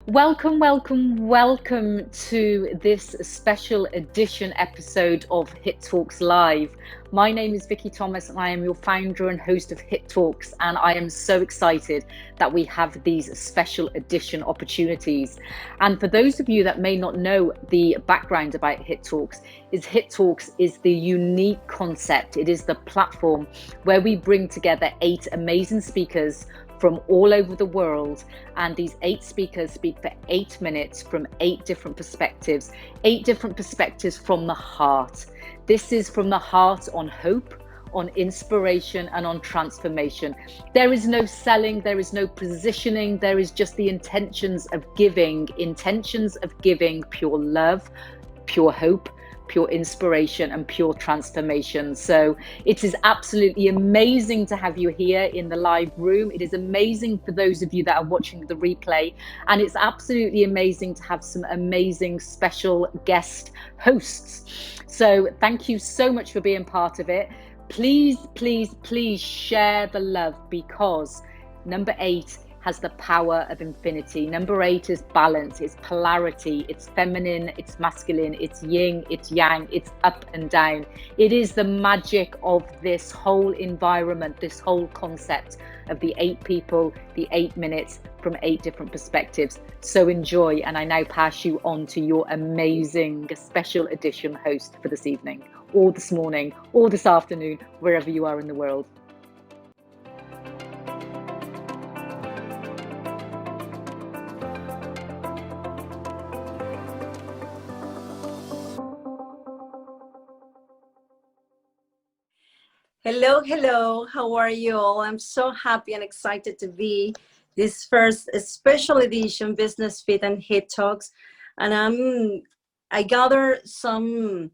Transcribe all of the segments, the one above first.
Welcome, welcome, welcome to this special edition episode of Hit Talks Live. My name is Vicky Thomas and I am your founder and host of Hit Talks, and I am so excited that we have these special edition opportunities. And for those of you that may not know the background about Hit Talks, Hit Talks is the unique concept. It is the platform where we bring together 8 amazing speakers from all over the world, and these 8 speakers speak for 8 minutes from 8 different perspectives from the heart. This is from the heart on hope, on inspiration, and on transformation. There is no selling, there is no positioning, there is just the intentions of giving pure love, pure hope, pure inspiration, and pure transformation. So it is absolutely amazing to have you here in the live room. It is amazing for those of you that are watching the replay, and it's absolutely amazing to have some amazing special guest hosts. So thank you so much for being part of it. Please, please, please share the love, because number 8 has the power of infinity. Number 8 is balance, it's polarity, it's feminine, it's masculine, it's yin, it's yang, it's up and down. It is the magic of this whole environment, this whole concept of the 8 people, the 8 minutes from 8 different perspectives. So enjoy, and I now pass you on to your amazing special edition host for this evening, or this morning, or this afternoon, wherever you are in the world. Hello, hello. How are you all? I'm so happy and excited to be this first special edition Business Fit and Hit Talks. And I gather some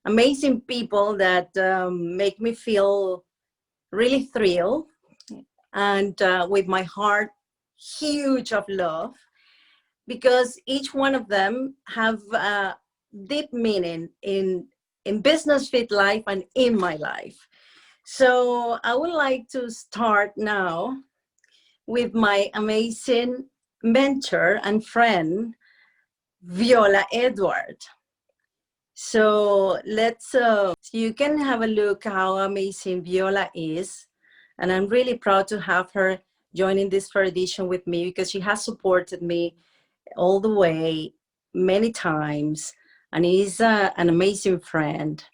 amazing people that make me feel really thrilled, and with my heart huge of love, because each one of them have deep meaning in Business Fit life and in my life. So I would like to start now with my amazing mentor and friend, Viola Edward. So you can have a look how amazing Viola is. And I'm really proud to have her joining this first edition with me, because she has supported me all the way many times, and is an amazing friend.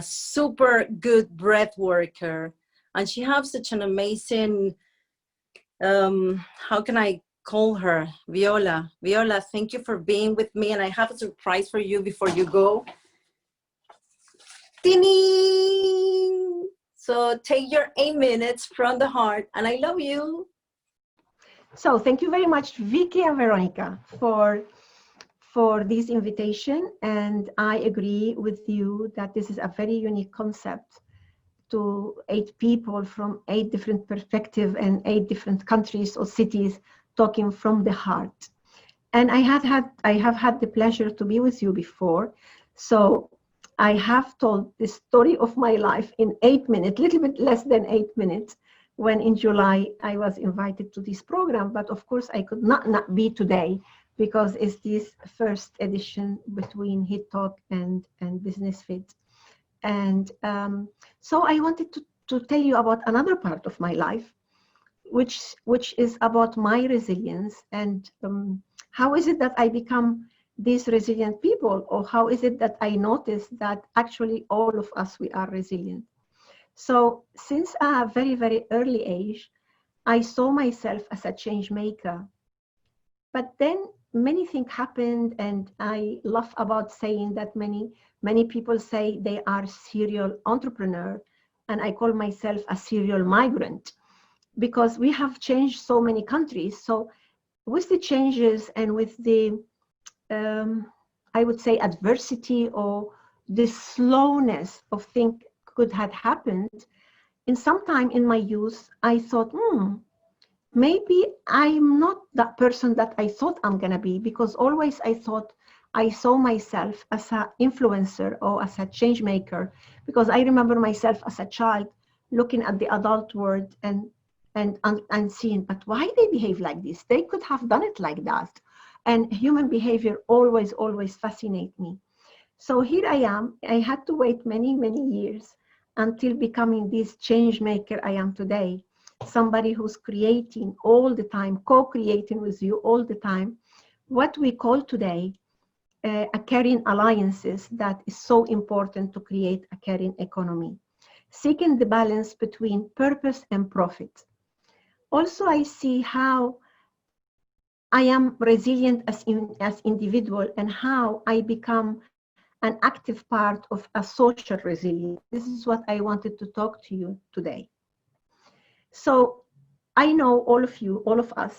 Super good breath worker, and she has such an amazing, how can I call her? Viola, thank you for being with me, and I have a surprise for you before you go. Ding! So take your 8 minutes from the heart, and I love you. So thank you very much, Vicky and Veronica, for this invitation, and I agree with you that this is a very unique concept, to 8 people from 8 different perspectives and 8 different countries or cities talking from the heart. And I have had the pleasure to be with you before, so I have told the story of my life in 8 minutes, little bit less than 8 minutes, when in July I was invited to this program. But of course I could not be today, because it's this first edition between Hit Talk and Business Fit. And so I wanted to tell you about another part of my life, which is about my resilience, and how is it that I become these resilient people, or how is it that I notice that actually all of us, we are resilient. So since a very, very early age, I saw myself as a change maker. But then many things happened, and I love about saying that many people say they are serial entrepreneur, and I call myself a serial migrant, because we have changed so many countries. So with the changes and with the, I would say, adversity or the slowness of things could have happened, in some time in my youth, I thought, maybe I'm not that person that I thought I'm gonna be, because always I thought I saw myself as an influencer or as a change maker, because I remember myself as a child looking at the adult world and and seeing, but why they behave like this? They could have done it like that. And human behavior always fascinate me. So here I am. I had to wait many, many years until becoming this change maker I am today. Somebody who's creating all the time, co-creating with you all the time, what we call today a caring alliances that is so important to create a caring economy. Seeking the balance between purpose and profit. Also, I see how I am resilient as individual and how I become an active part of a social resilience. This is what I wanted to talk to you today. So I know all of you, all of us,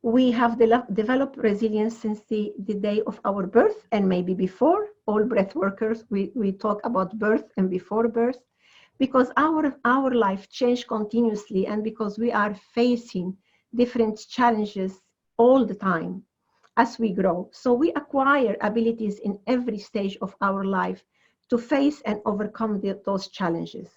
we have developed resilience since the day of our birth and maybe before. All breath workers, we talk about birth and before birth, because our life changed continuously and because we are facing different challenges all the time as we grow. So we acquire abilities in every stage of our life to face and overcome those challenges.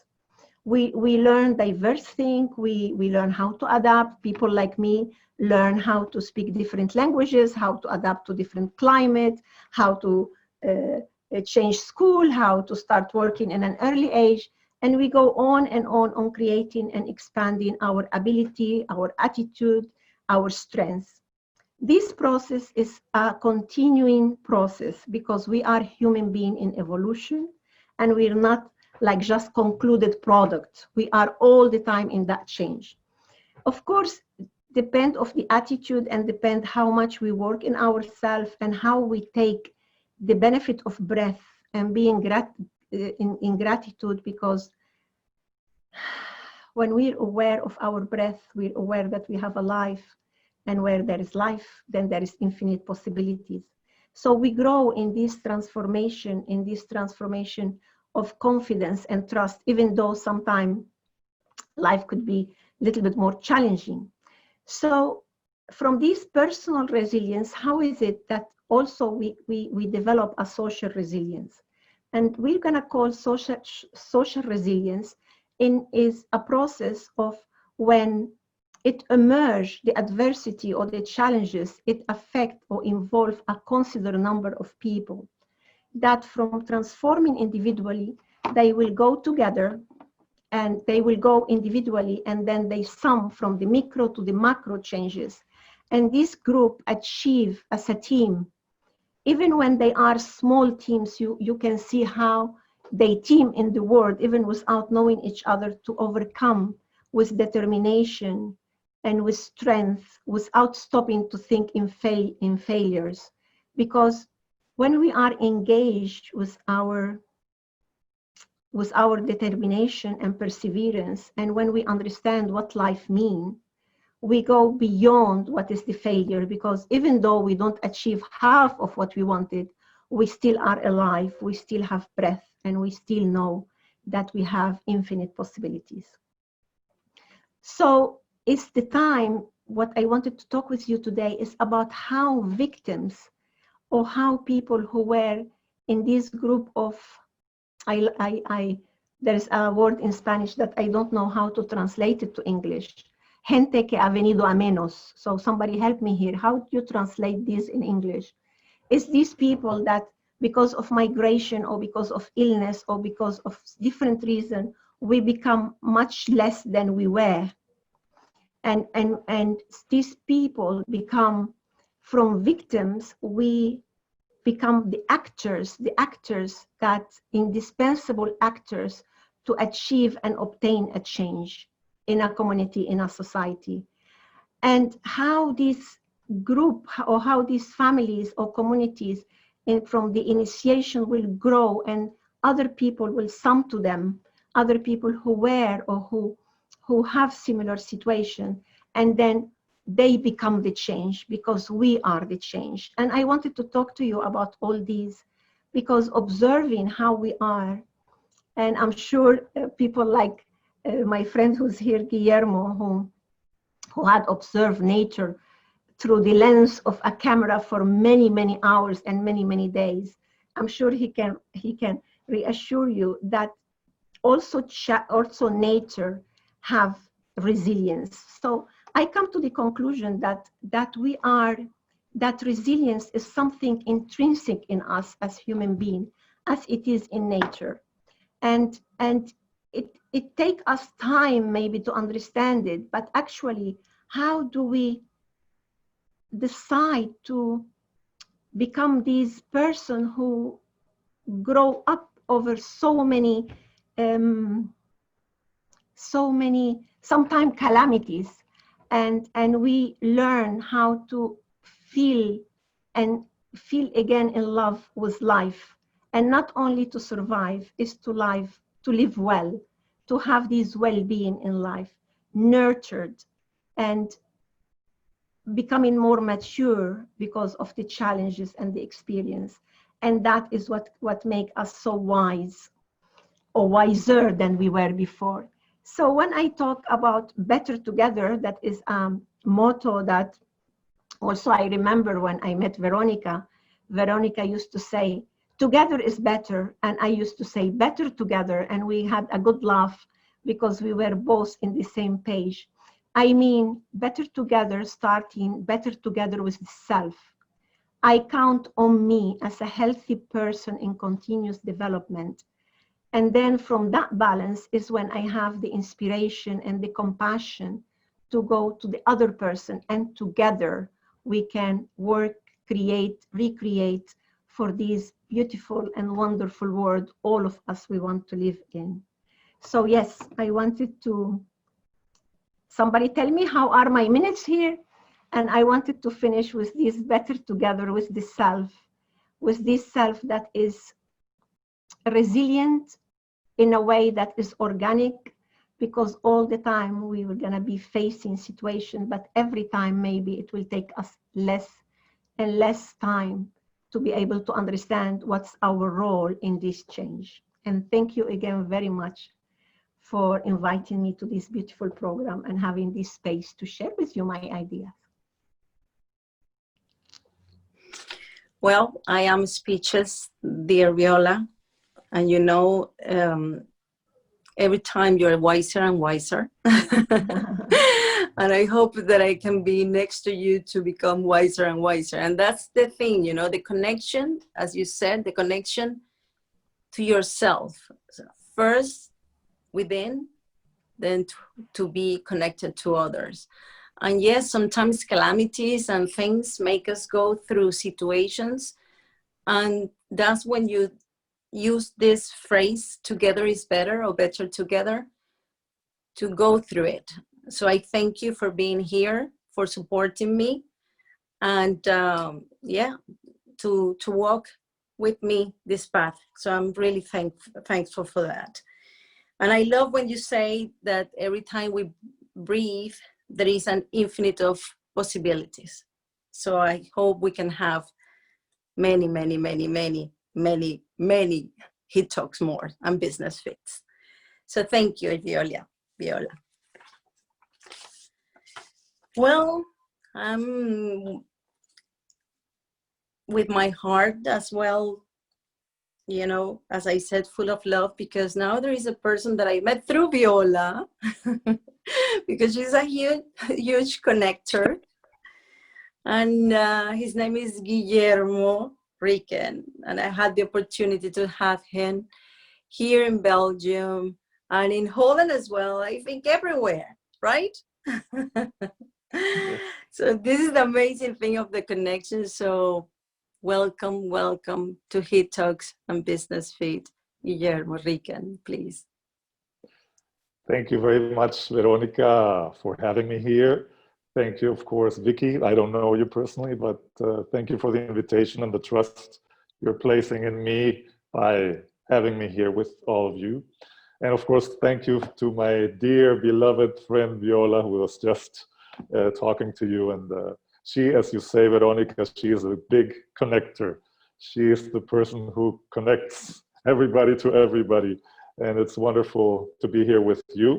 We learn diverse things, we learn how to adapt. People like me learn how to speak different languages, how to adapt to different climate, how to change school, how to start working in an early age. And we go on and on creating and expanding our ability, our attitude, our strengths. This process is a continuing process because we are human beings in evolution and we're not like just concluded product. We are all the time in that change. Of course, depend of the attitude and depend how much we work in ourselves and how we take the benefit of breath and being in gratitude, because when we're aware of our breath, we're aware that we have a life, and where there is life, then there is infinite possibilities. So we grow in this transformation of confidence and trust, even though sometimes life could be a little bit more challenging. So from this personal resilience, how is it that also we develop a social resilience? And we're gonna call social resilience is a process of when it emerge, the adversity or the challenges, it affect or involve a considerable number of people, that from transforming individually, they will go together and they will go individually, and then they sum from the micro to the macro changes. And this group achieve as a team. Even when they are small teams, you can see how they team in the world, even without knowing each other, to overcome with determination and with strength, without stopping to think in failures. Because when we are engaged with our determination and perseverance, and when we understand what life means, we go beyond what is the failure, because even though we don't achieve half of what we wanted, we still are alive, we still have breath, and we still know that we have infinite possibilities. So it's the time, what I wanted to talk with you today is about how victims or how people who were in this group of, there's a word in Spanish that I don't know how to translate it to English, gente que ha venido a menos. So somebody help me here. How do you translate this in English? It's these people that because of migration or because of illness or because of different reason, we become much less than we were. And these people become, from victims, we become the actors that indispensable actors to achieve and obtain a change in a community, in a society. And how this group or how these families or communities from the initiation will grow, and other people will sum to them, other people who were or who have similar situation, and then they become the change because we are the change. And I wanted to talk to you about all these because observing how we are, and I'm sure people like my friend who's here, Guillermo, who had observed nature through the lens of a camera for many, many hours and many, many days, I'm sure he can reassure you that also nature have resilience. So I come to the conclusion that resilience is something intrinsic in us as human beings, as it is in nature. And it takes us time maybe to understand it, but actually, how do we decide to become these person who grow up over so many sometimes calamities, and we learn how to feel and feel again in love with life, and not only to survive, is to live well, to have this well-being in life, nurtured and becoming more mature because of the challenges and the experience. And that is what make us so wise, or wiser than we were before. So when I talk about better together, that is a motto that also I remember when I met Veronica. Veronica used to say, together is better. And I used to say, better together. And we had a good laugh because we were both in the same page. I mean, better together, starting better together with the self. I count on me as a healthy person in continuous development. And then from that balance is when I have the inspiration and the compassion to go to the other person, and together we can work, create, recreate for this beautiful and wonderful world all of us we want to live in. So yes, I wanted to, somebody tell me how are my minutes here? And I wanted to finish with this better together with the self, with this self that is resilient in a way that is organic, because all the time we were going to be facing situation, but every time maybe it will take us less and less time to be able to understand what's our role in this change. And thank you again very much for inviting me to this beautiful program and having this space to share with you my ideas. Well, I am speechless, dear Viola. And you know, every time you're wiser and wiser. And I hope that I can be next to you to become wiser and wiser. And that's the thing, you know, the connection, as you said, the connection to yourself. So first within, then to be connected to others. And yes, sometimes calamities and things make us go through situations. And that's when you use this phrase, together is better, or better together, to go through it. So I thank you for being here, for supporting me, and yeah, to walk with me this path. So I'm really thankful for that. And I love when you say that every time we breathe, there is an infinite of possibilities. So I hope we can have many, many, many, many, many, many Hit Talks more and Business Fits. So thank you, Viola. Well, I'm with my heart as well, you know, as I said, full of love, because now there is a person that I met through Viola, because she's a huge connector. And his name is Guillermo Ricken. And I had the opportunity to have him here in Belgium and in Holland as well, I think everywhere, right? So this is the amazing thing of the connection. So welcome to Hit Talks and Business Fit, Guillermo Ricken, please. Thank you very much, Veronica, for having me here. Thank you, of course, Vicky. I don't know you personally, but thank you for the invitation and the trust you're placing in me by having me here with all of you. And of course, thank you to my dear, beloved friend, Viola, who was just talking to you. And she, as you say, Veronica, she is a big connector. She is the person who connects everybody to everybody. And it's wonderful to be here with you.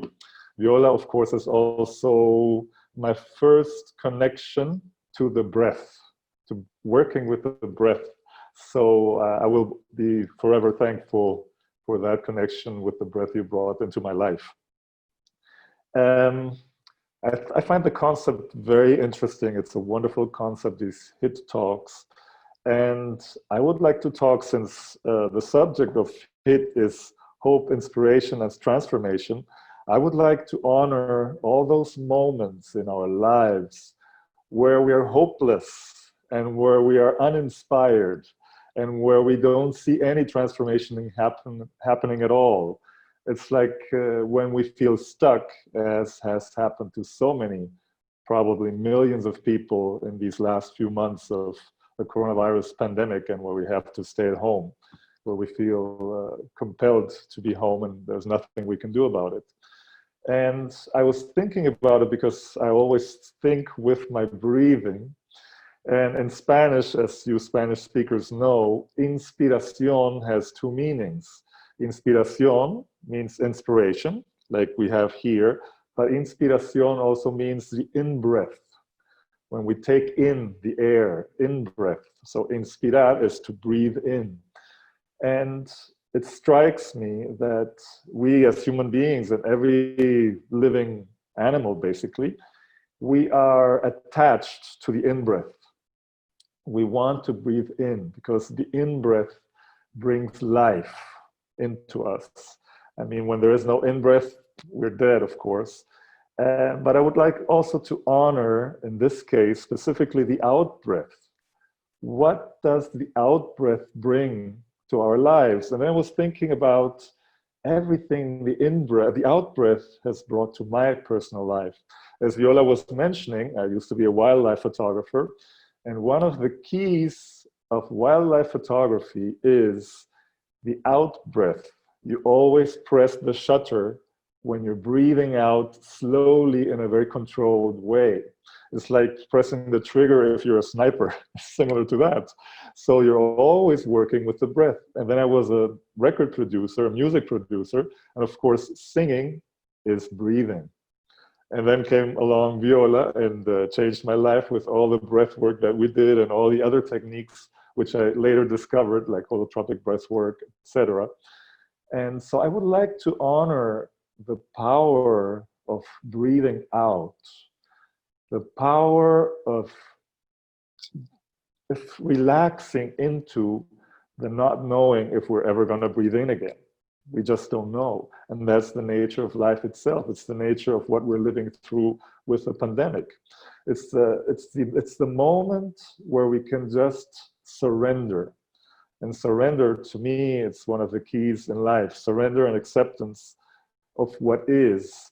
Viola, of course, is also my first connection to the breath, to working with the breath. So I will be forever thankful for that connection with the breath you brought into my life. I find the concept very interesting. It's a wonderful concept, these HIT talks. And I would like to talk, since the subject of HIT is hope, inspiration, and transformation, I would like to honor all those moments in our lives where we are hopeless and where we are uninspired and where we don't see any transformation happening at all. It's like when we feel stuck, as has happened to so many, probably millions of people in these last few months of the coronavirus pandemic, and where we have to stay at home, where we feel compelled to be home and there's nothing we can do about it. And I was thinking about it because I always think with my breathing. And in Spanish, as you Spanish speakers know, inspiración has two meanings. Inspiración means inspiration, like we have here, but inspiración also means the in-breath, when we take in the air, in-breath. So inspirar is to breathe in. And it strikes me that we as human beings, and every living animal basically, we are attached to the in-breath. We want to breathe in because the in-breath brings life into us. I mean, when there is no in-breath, we're dead, of course. But I would like also to honor, in this case, specifically the out-breath. What does the out-breath bring to our lives? And then I was thinking about everything the in-breath, the out-breath has brought to my personal life. As Viola was mentioning, I used to be a wildlife photographer. And one of the keys of wildlife photography is the out-breath. You always press the shutter when you're breathing out slowly in a very controlled way. It's like pressing the trigger if you're a sniper, similar to that. So you're always working with the breath. And then I was a record producer, a music producer, and of course, singing is breathing. And then came along Viola and changed my life with all the breath work that we did and all the other techniques, which I later discovered, like holotropic breath work, etc. And so I would like to honor the power of breathing out, the power of relaxing into the not knowing if we're ever going to breathe in again. We just don't know. And that's the nature of life itself. It's the nature of what we're living through with the pandemic. It's the moment where we can just surrender. And surrender, to me, it's one of the keys in life. Surrender and acceptance of what is.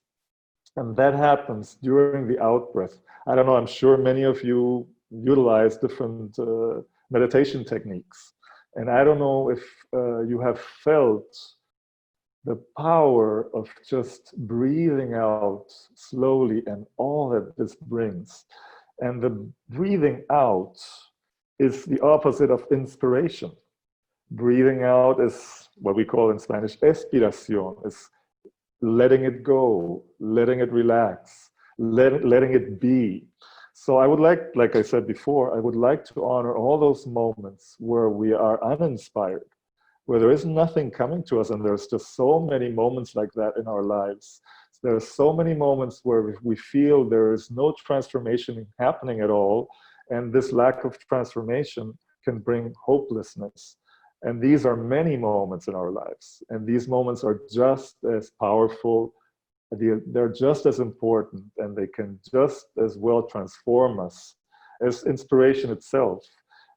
And that happens during the out-breath. I don't know, I'm sure many of you utilize different meditation techniques. And I don't know if you have felt the power of just breathing out slowly and all that this brings. And the breathing out is the opposite of inspiration. Breathing out is what we call in Spanish expiración, is letting it go, letting it relax, letting it be. So I would like I said before, I would like to honor all those moments where we are uninspired, where there is nothing coming to us, and there's just so many moments like that in our lives. There are so many moments where we feel there is no transformation happening at all, and this lack of transformation can bring hopelessness. And these are many moments in our lives, and these moments are just as powerful, they're just as important, and they can just as well transform us as inspiration itself.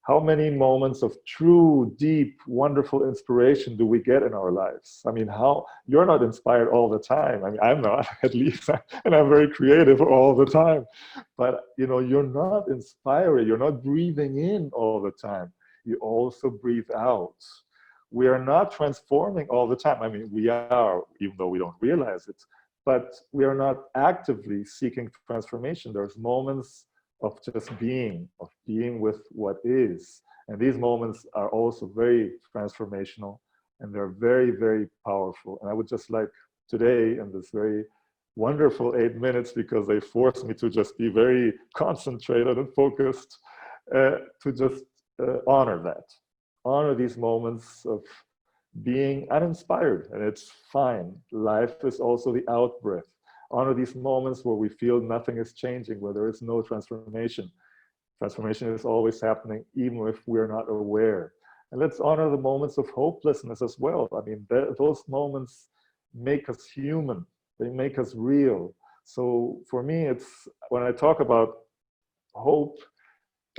How many moments of true, deep, wonderful inspiration do we get in our lives? I mean, you're not inspired all the time. I mean, I'm not, at least, and I'm very creative all the time. But, you're not inspiring, you're not breathing in all the time. You also breathe out. We are not transforming all the time. I mean, we are, even though we don't realize it, but we are not actively seeking transformation. There's moments of just being with what is. And these moments are also very transformational, and they're very, very powerful. And I would just like today, in this very wonderful 8 minutes, because they force me to just be very concentrated and focused, to just honor that. Honor these moments of being uninspired, and it's fine. Life is also the out-breath. honor these moments where we feel nothing is changing, where there is no transformation. Transformation is always happening, even if we're not aware. And let's honor the moments of hopelessness as well. I mean, those moments make us human. They make us real. So for me, it's when I talk about hope,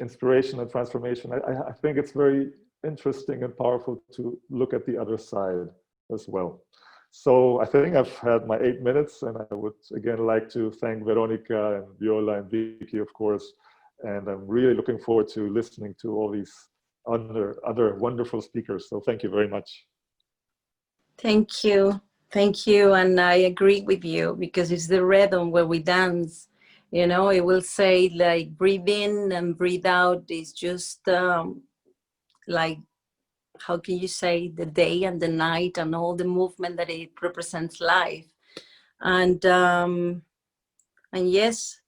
inspiration, and transformation, I think it's very interesting and powerful to look at the other side as well. So I think I've had my 8 minutes, and I would again like to thank Veronica and Viola and Vicky, of course. And I'm really looking forward to listening to all these other wonderful speakers. So thank you very much. Thank you. Thank you. And I agree with you, because it's the rhythm where we dance. You know, it will say like breathe in and breathe out is just like, how can you say, the day and the night and all the movement that it represents life. And yes,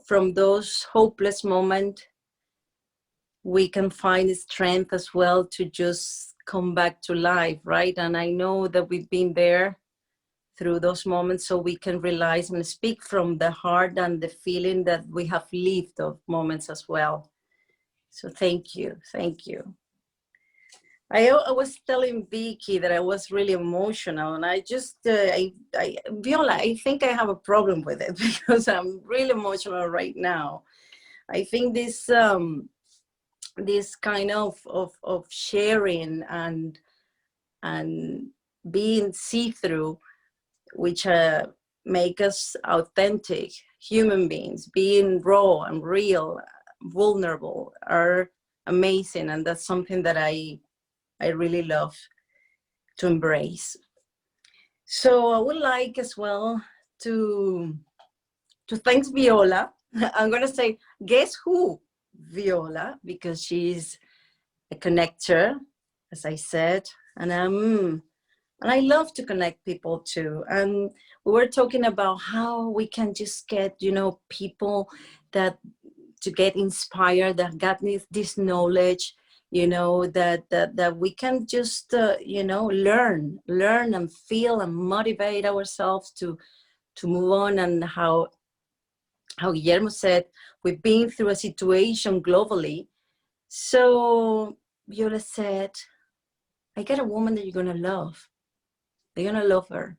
from those hopeless moments, we can find strength as well to just come back to life, right? And I know that we've been there through those moments, so we can realize and speak from the heart and the feeling that we have lived of moments as well. So thank you, thank you. I was telling Vicky that I was really emotional, and I just, Viola, I think I have a problem with it because I'm really emotional right now. I think this this kind of sharing and being see-through, which make us authentic human beings, being raw and real, vulnerable, are amazing, and that's something that I really love to embrace. So I would like as well to thank Viola. I'm gonna say, guess who? Viola, because she's a connector, as I said, and I love to connect people too. And we were talking about how we can just get, you know, people that to get inspired, that got this knowledge, you know, that we can just, you know, learn and feel and motivate ourselves to move on. And how Guillermo said, we've been through a situation globally. So Viola said, I got a woman that you're gonna love. You're gonna love her.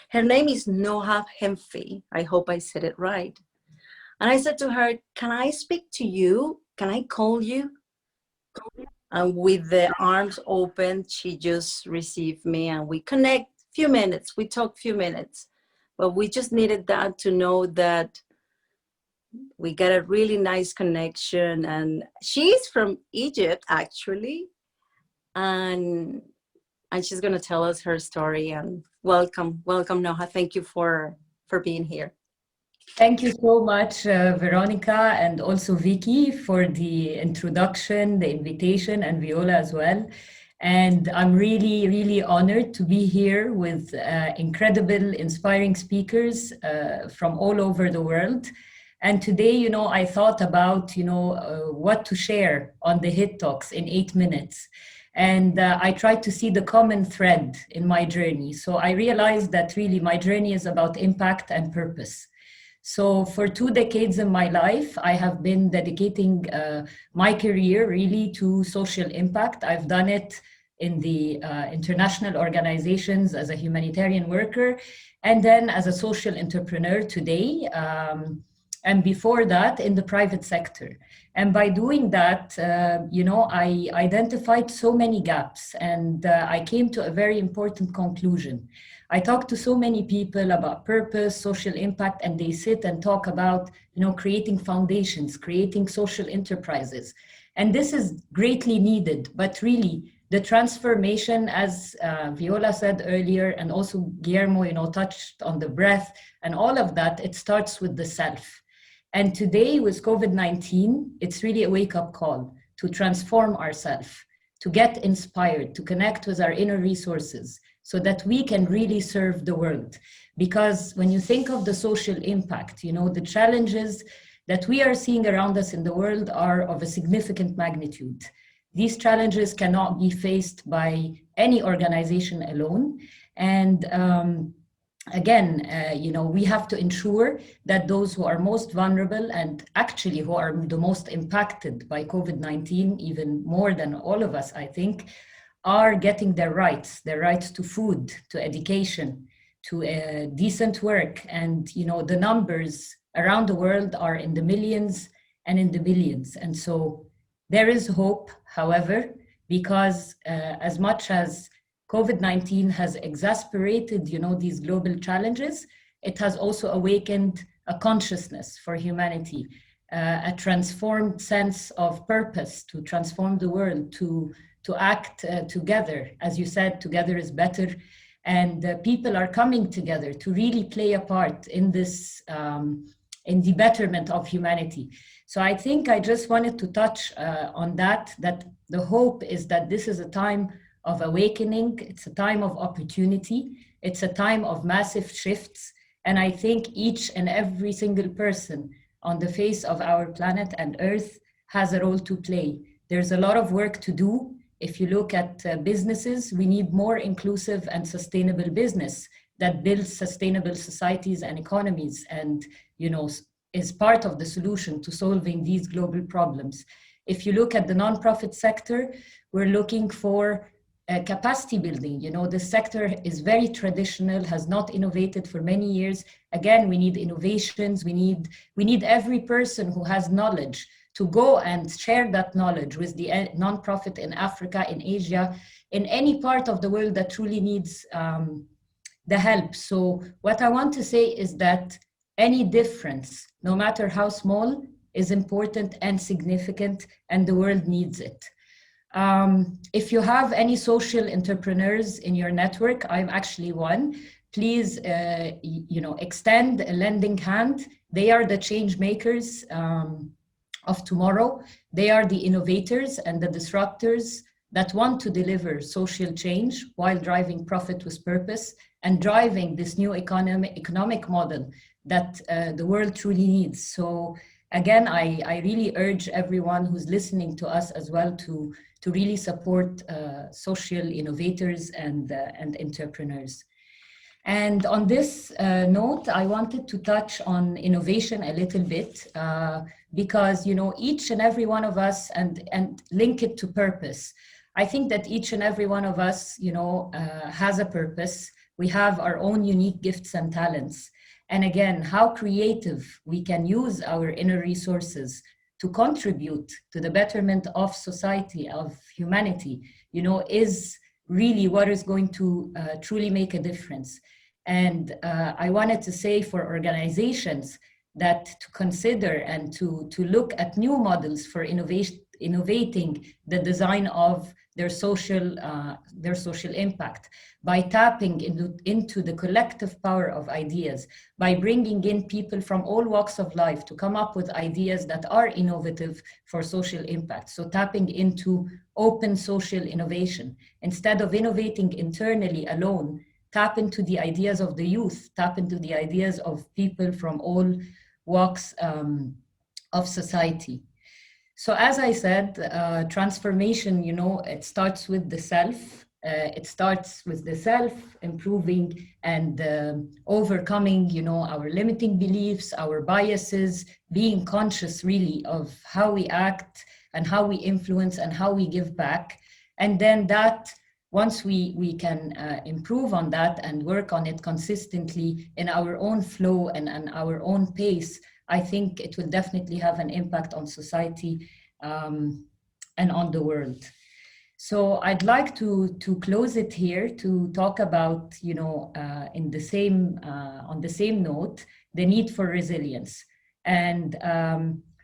Her name is Noha Hemfi. I hope I said it right. And I said to her, can I speak to you? Can I call you? And with the arms open, she just received me, and we connect few minutes. We talk few minutes, but we just needed that to know that we got a really nice connection. And she's from Egypt, actually. And she's gonna tell us her story. And welcome, Noha. Thank you for being here. Thank you so much, Veronica, and also Vicky, for the introduction, the invitation, and Viola as well. And I'm really, really honored to be here with incredible, inspiring speakers from all over the world. And today, you know, I thought about, you know, what to share on the HIT Talks in 8 minutes. And I tried to see the common thread in my journey. So I realized that really my journey is about impact and purpose. So for 2 decades in my life, I have been dedicating my career really to social impact. I've done it in the international organizations as a humanitarian worker, and then as a social entrepreneur today. And before that, in the private sector. And by doing that, you know, I identified so many gaps, and I came to a very important conclusion. I talk to so many people about purpose, social impact, and they sit and talk about, you know, creating foundations, creating social enterprises. And this is greatly needed, but really the transformation, as Viola said earlier, and also Guillermo, you know, touched on the breath and all of that, it starts with the self. And today with COVID-19, it's really a wake-up call to transform ourselves, to get inspired, to connect with our inner resources so that we can really serve the world. Because when you think of the social impact, you know, the challenges that we are seeing around us in the world are of a significant magnitude. These challenges cannot be faced by any organization alone. And again, we have to ensure that those who are most vulnerable and actually who are the most impacted by COVID-19, even more than all of us, I think, are getting their rights to food, to education, to decent work. And, the numbers around the world are in the millions and in the billions. And so there is hope, however, because as much as COVID-19 has exasperated, these global challenges, it has also awakened a consciousness for humanity, a transformed sense of purpose to transform the world, to act together. As you said, together is better. And people are coming together to really play a part in this, in the betterment of humanity. So I think I just wanted to touch on that the hope is that this is a time of awakening, it's a time of opportunity, it's a time of massive shifts. And I think each and every single person on the face of our planet and Earth has a role to play. There's a lot of work to do. If you look at businesses, we need more inclusive and sustainable business that builds sustainable societies and economies and, is part of the solution to solving these global problems. If you look at the nonprofit sector, we're looking for capacity building. This sector is very traditional, has not innovated for many years. Again, we need innovations. We need every person who has knowledge to go and share that knowledge with the nonprofit in Africa, in Asia, in any part of the world that truly needs the help. So what I want to say is that any difference, no matter how small, is important and significant, and the world needs it. If you have any social entrepreneurs in your network, I'm actually one, please, extend a lending hand. They are the change makers of tomorrow. They are the innovators and the disruptors that want to deliver social change while driving profit with purpose and driving this new economic model that the world truly needs. So again, I really urge everyone who's listening to us as well to really support social innovators and entrepreneurs. And on this note, I wanted to touch on innovation a little bit because, each and every one of us and link it to purpose. I think that each and every one of us, has a purpose. We have our own unique gifts and talents. And again, how creative we can use our inner resources to contribute to the betterment of society, of humanity, is really what is going to truly make a difference. And I wanted to say for organizations that to consider and to look at new models for innovating the design of their social impact by tapping into the collective power of ideas, by bringing in people from all walks of life to come up with ideas that are innovative for social impact. So tapping into open social innovation. Instead of innovating internally alone, tap into the ideas of the youth, tap into the ideas of people from all walks of society. So as I said, transformation, it starts with the self. It starts with the self, improving and overcoming, our limiting beliefs, our biases, being conscious really of how we act and how we influence and how we give back. And then that, once we can improve on that and work on it consistently in our own flow and our own pace, I think it will definitely have an impact on society and on the world. So I'd like to close it here to talk about, on the same note, the need for resilience. And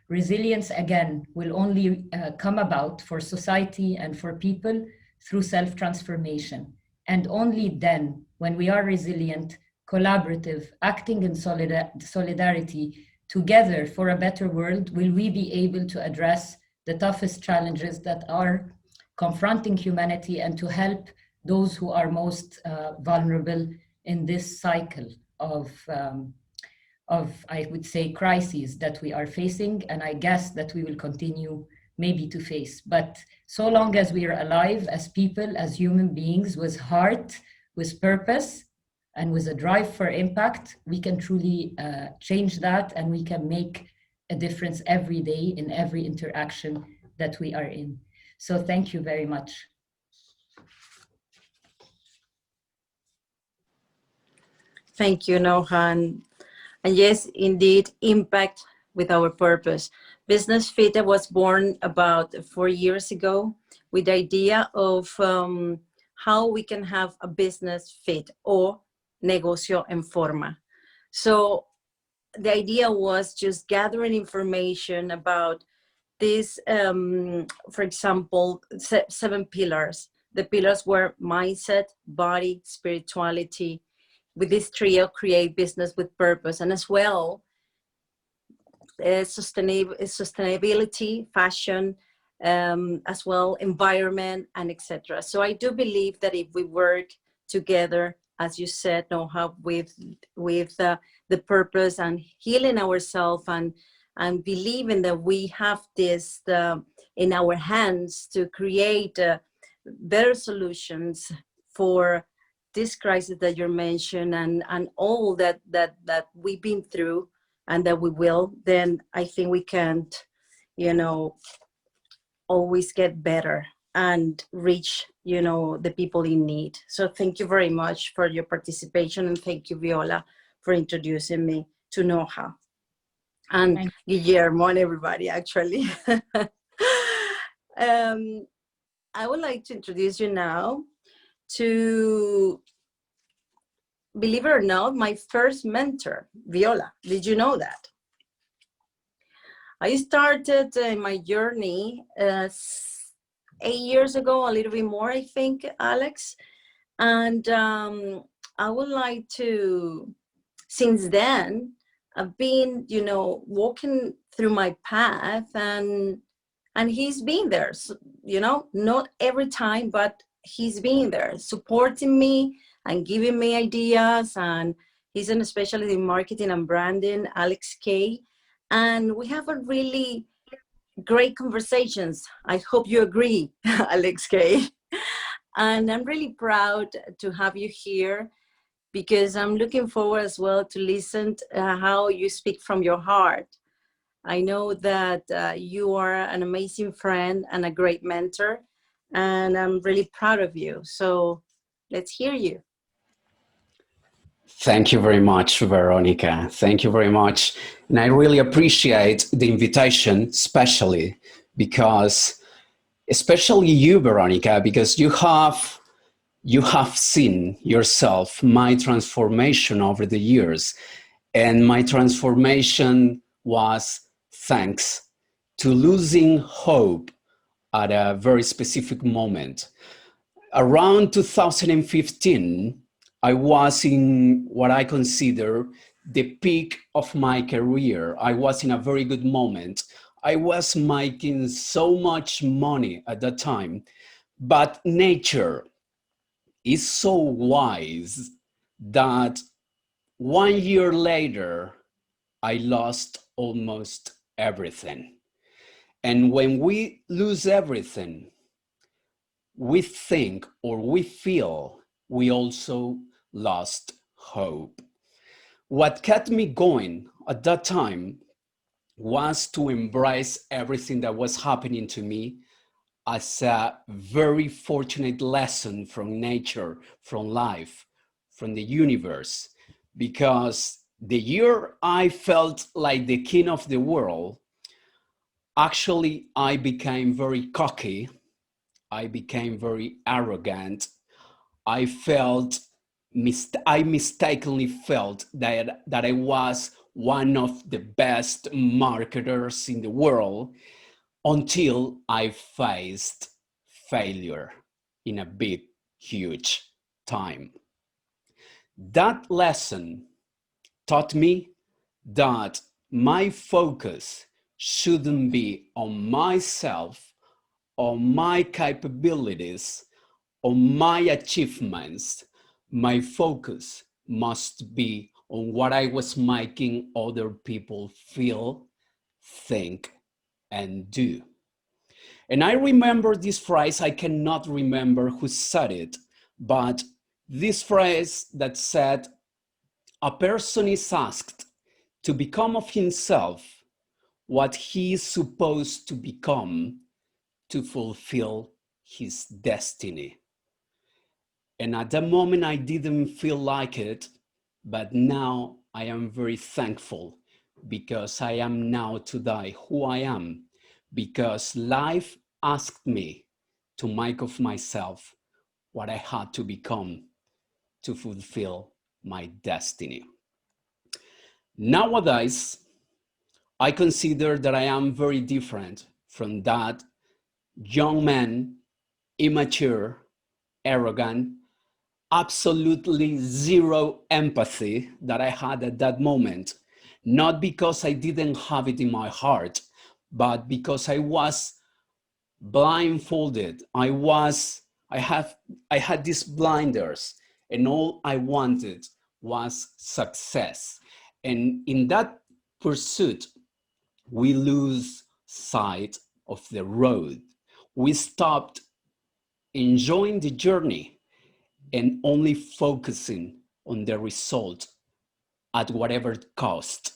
resilience, again, will only come about for society and for people through self-transformation. And only then, when we are resilient, collaborative, acting in solidarity, together for a better world, will we be able to address the toughest challenges that are confronting humanity and to help those who are most vulnerable in this cycle of, I would say, crises that we are facing, and I guess that we will continue maybe to face. But so long as we are alive as people, as human beings, with heart, with purpose, And with a drive for impact, we can truly change that, and we can make a difference every day in every interaction that we are in. So thank you very much. Thank you, Noha. And yes, indeed, impact with our purpose. Business Fit was born about 4 years ago with the idea of how we can have a business fit, or negocio en forma. So the idea was just gathering information about this, for example, 7 pillars. The pillars were mindset, body, spirituality. With this trio, create business with purpose, and as well, sustainability, fashion, as well, environment, and etc. So I do believe that if we work together, as you said, Noha, with the purpose and healing ourselves, and believing that we have this in our hands to create better solutions for this crisis that you mentioned, and all that we've been through and that we will, then I think we can, always get better and reach, the people in need. So thank you very much for your participation, and thank you, Viola, for introducing me to Noha. And Guillermo and everybody, actually. I would like to introduce you now to, believe it or not, my first mentor, Viola. Did you know that? I started my journey 8 years ago, a little bit more, I think, Alex. And I would like to, since then, I've been, walking through my path, and he's been there, so, not every time, but he's been there supporting me and giving me ideas. And he's an specialist in marketing and branding, Alex K. And we have a really great conversations. I hope you agree, Alex K. And I'm really proud to have you here, because I'm looking forward as well to listen to how you speak from your heart. I know that you are an amazing friend and a great mentor, and I'm really proud of you. So let's hear you. Thank you very much, Veronica. Thank you very much. And I really appreciate the invitation, especially you, Veronica, because you have seen yourself my transformation over the years. And my transformation was thanks to losing hope at a very specific moment. Around 2015, I was in what I consider the peak of my career. I was in a very good moment. I was making so much money at that time, but nature is so wise that 1 year later, I lost almost everything. And when we lose everything, we think, or we feel, we also lost hope. What kept me going at that time was to embrace everything that was happening to me as a very fortunate lesson from nature, from life, from the universe. Because the year I felt like the king of the world, actually I became very cocky. I became very arrogant. I mistakenly felt that I was one of the best marketers in the world, until I faced failure in a big, huge time. That lesson taught me that my focus shouldn't be on myself, on my capabilities, on my achievements. My focus must be on what I was making other people feel, think, and do. And I remember this phrase. I cannot remember who said it, but this phrase that said, a person is asked to become of himself what he is supposed to become to fulfill his destiny. And at that moment, I didn't feel like it, but now I am very thankful because I am now today who I am, because life asked me to make of myself what I had to become to fulfill my destiny. Nowadays, I consider that I am very different from that young man, immature, arrogant, absolutely zero empathy that I had at that moment, not because I didn't have it in my heart, but because I was blindfolded. I had these blinders, and all I wanted was success. And in that pursuit, we lose sight of the road. We stopped enjoying the journey and only focusing on the result at whatever cost.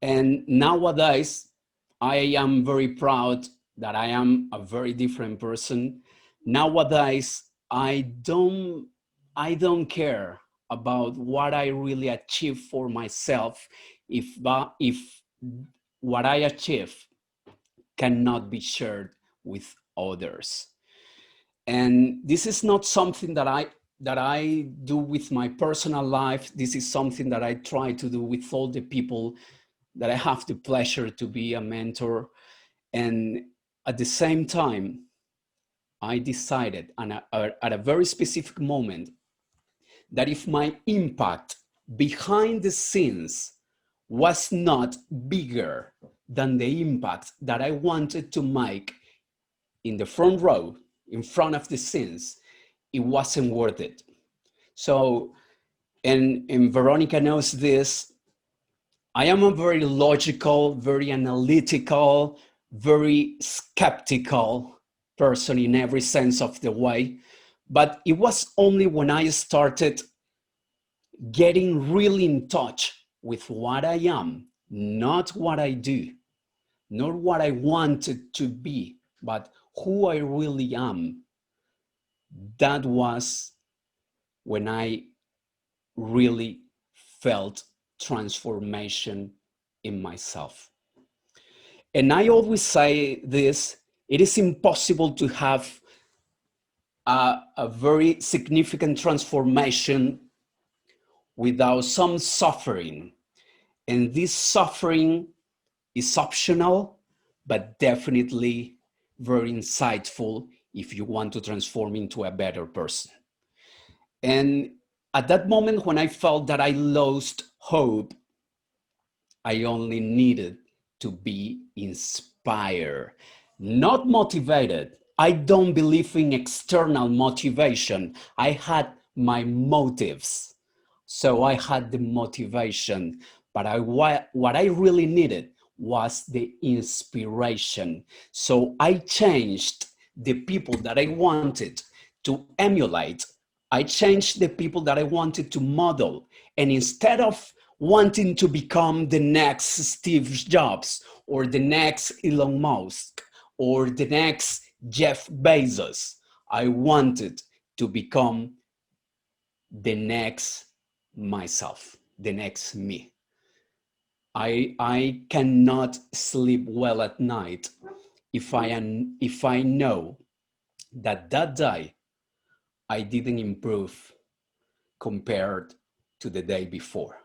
And nowadays, I am very proud that I am a very different person. Nowadays, I don't care about what I really achieve for myself if what I achieve cannot be shared with others. And this is not something that I do with my personal life. This is something that I try to do with all the people that I have the pleasure to be a mentor. And at the same time, I decided at a very specific moment that if my impact behind the scenes was not bigger than the impact that I wanted to make in the front row, in front of the scenes, it wasn't worth it. So, and Veronica knows this, I am a very logical, very analytical, very skeptical person in every sense of the way. But it was only when I started getting really in touch with what I am, not what I do, not what I wanted to be, but who I really am. That was when I really felt transformation in myself. And I always say this, it is impossible to have a very significant transformation without some suffering. And this suffering is optional, but definitely very insightful if you want to transform into a better person. And at that moment when I felt that I lost hope, I only needed to be inspired, not motivated. I don't believe in external motivation. I had my motives. So I had the motivation, but what I really needed was the inspiration. So I changed the people that I wanted to emulate. I changed the people that I wanted to model. And instead of wanting to become the next Steve Jobs or the next Elon Musk or the next Jeff Bezos, I wanted to become the next myself, the next me. I cannot sleep well at night if I know that day I didn't improve compared to the day before.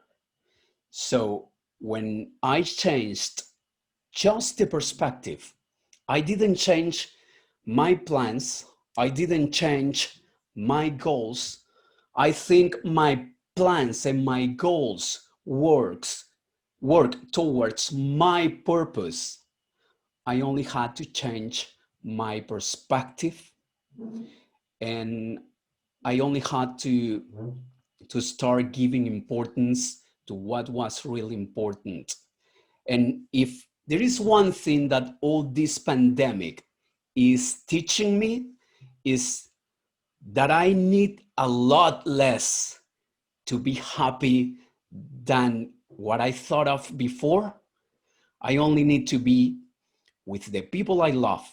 So when I changed just the perspective, I didn't change my plans, I didn't change my goals. I think my plans and my goals work towards my purpose. I only had to change my perspective, and I only had to start giving importance to what was really important. And if there is one thing that all this pandemic is teaching me, is that I need a lot less to be happy than what I thought of before. I only need to be with the people I love,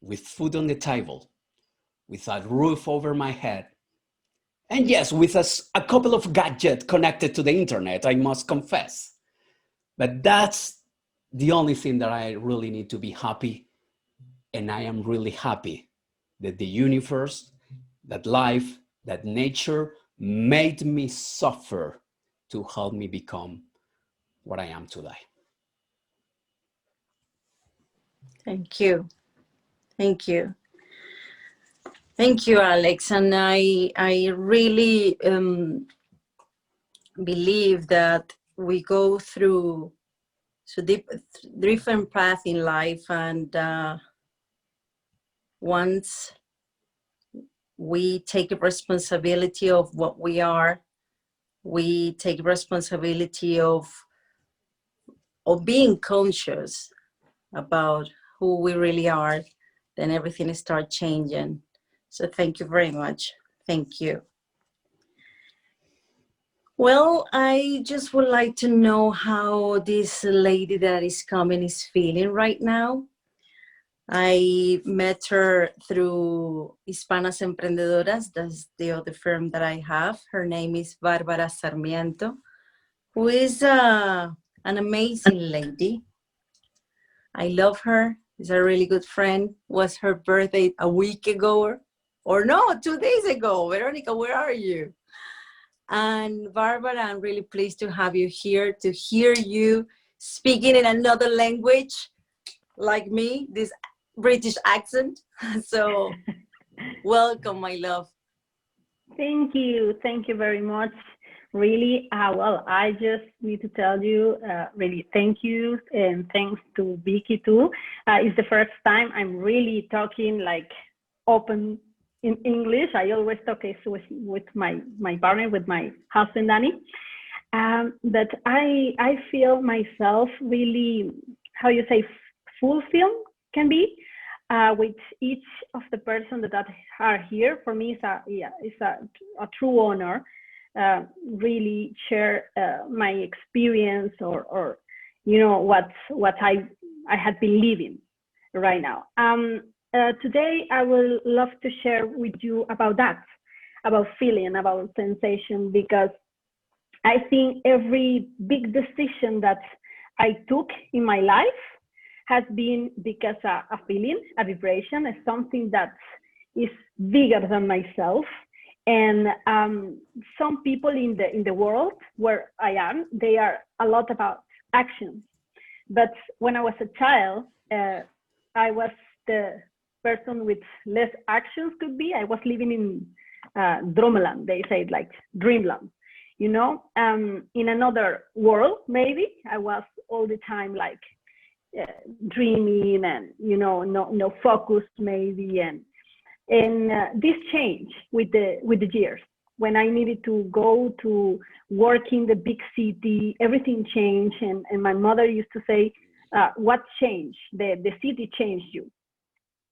with food on the table, with a roof over my head, and yes, with a couple of gadgets connected to the internet, I must confess. But that's the only thing that I really need to be happy. And I am really happy that the universe, that life, that nature made me suffer to help me become what I am today. Thank you. Thank you. Thank you, Alex. And I really believe that we go through different paths in life, and once we take responsibility of what we are, we take responsibility of being conscious about who we really are, then everything starts changing. So thank you very much. Thank you. Well, I just would like to know how this lady that is coming is feeling right now. I met her through Hispanas Emprendedoras. That's the other firm that I have. Her name is Barbara Sarmiento, who is an amazing lady. I love her. She's a really good friend. Was her birthday a week ago, or no, 2 days ago. Veronica, where are you? And Barbara, I'm really pleased to have you here, to hear you speaking in another language like me, this British accent. So welcome, my love. Thank you. Thank you very much. Really, well, I just need to tell you, really thank you, and thanks to Vicky too. It's the first time I'm really talking like open in English. I always talk with my partner, with my husband, Danny. But I feel myself really, how you say, fulfilled can be with each of the person that are here. For me, it's a true honor. Really share my experience or you know what I had been living right now. Today I will love to share with you about that, about feeling, about sensation, because I think every big decision that I took in my life has been because a feeling, a vibration, is something that is bigger than myself. And some people in the world where I am, they are a lot about actions. But when I was a child, I was the person with less actions could be. I was living in Dromeland, they say it like dreamland, you know, in another world, maybe. I was all the time like dreaming and, you know, no focus maybe. And this changed with the years. When I needed to go to work in the big city, everything changed. And my mother used to say, what changed? The city changed you.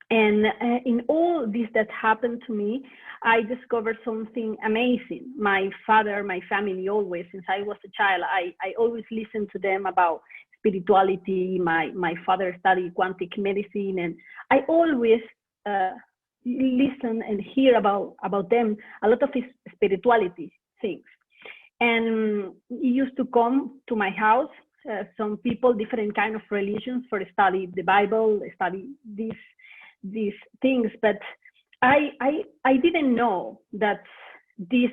And in all this that happened to me, I discovered something amazing. My father, my family, always, since I was a child, I always listened to them about spirituality. My father studied quantum medicine, and I always listen and hear about them, a lot of spirituality things. And he used to come to my house, some people, different kind of religions, for study the Bible, study these things. But I didn't know that this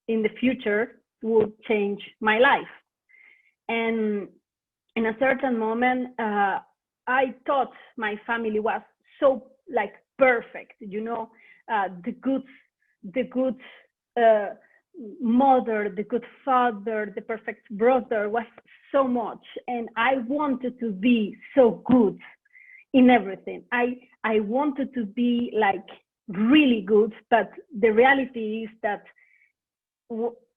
in the future would change my life. And in a certain moment, I thought my family was so like perfect, you know, the good mother, the good father, the perfect brother, was so much, and I wanted to be so good in everything. I wanted to be like really good, but the reality is that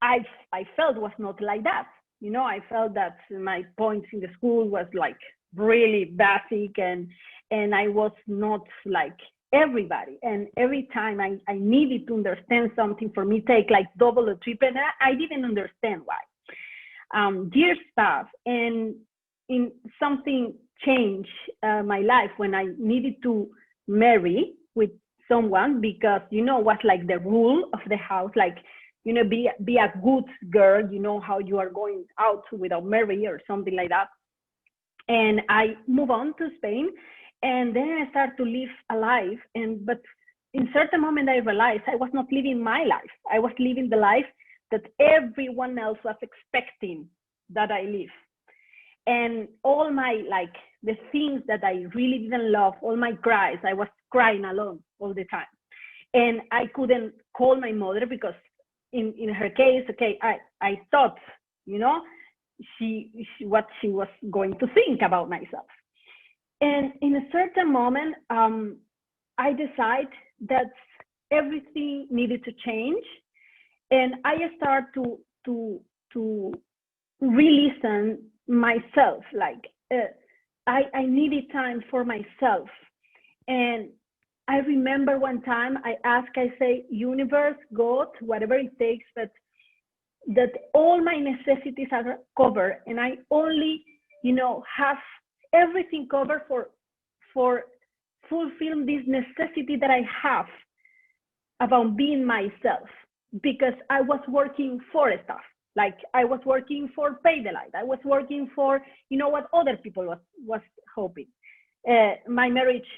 I felt was not like that. You know, I felt that my points in the school was like really basic, and I was not like everybody. And every time I needed to understand something, for me take like double or triple, and I didn't understand why. Years passed, and in something changed my life when I needed to marry with someone, because what's like the rule of the house, like be a good girl, how you are going out without marry or something like that. And I move on to Spain, and then I start to live a life. But in certain moment I realized I was not living my life. I was living the life that everyone else was expecting that I live. And all my, like, the things that I really didn't love, all my cries, I was crying alone all the time. And I couldn't call my mother because in her case, okay, I thought, what she was going to think about myself. And in a certain moment, I decided that everything needed to change. And I start to re-listen myself, like I needed time for myself. And I remember one time I say, universe, God, whatever it takes, that all my necessities are covered, and I only, have everything covered for fulfilling this necessity that I have about being myself, because I was working for stuff. Like I was working for Pay the Light. I was working for, what other people was hoping. My marriage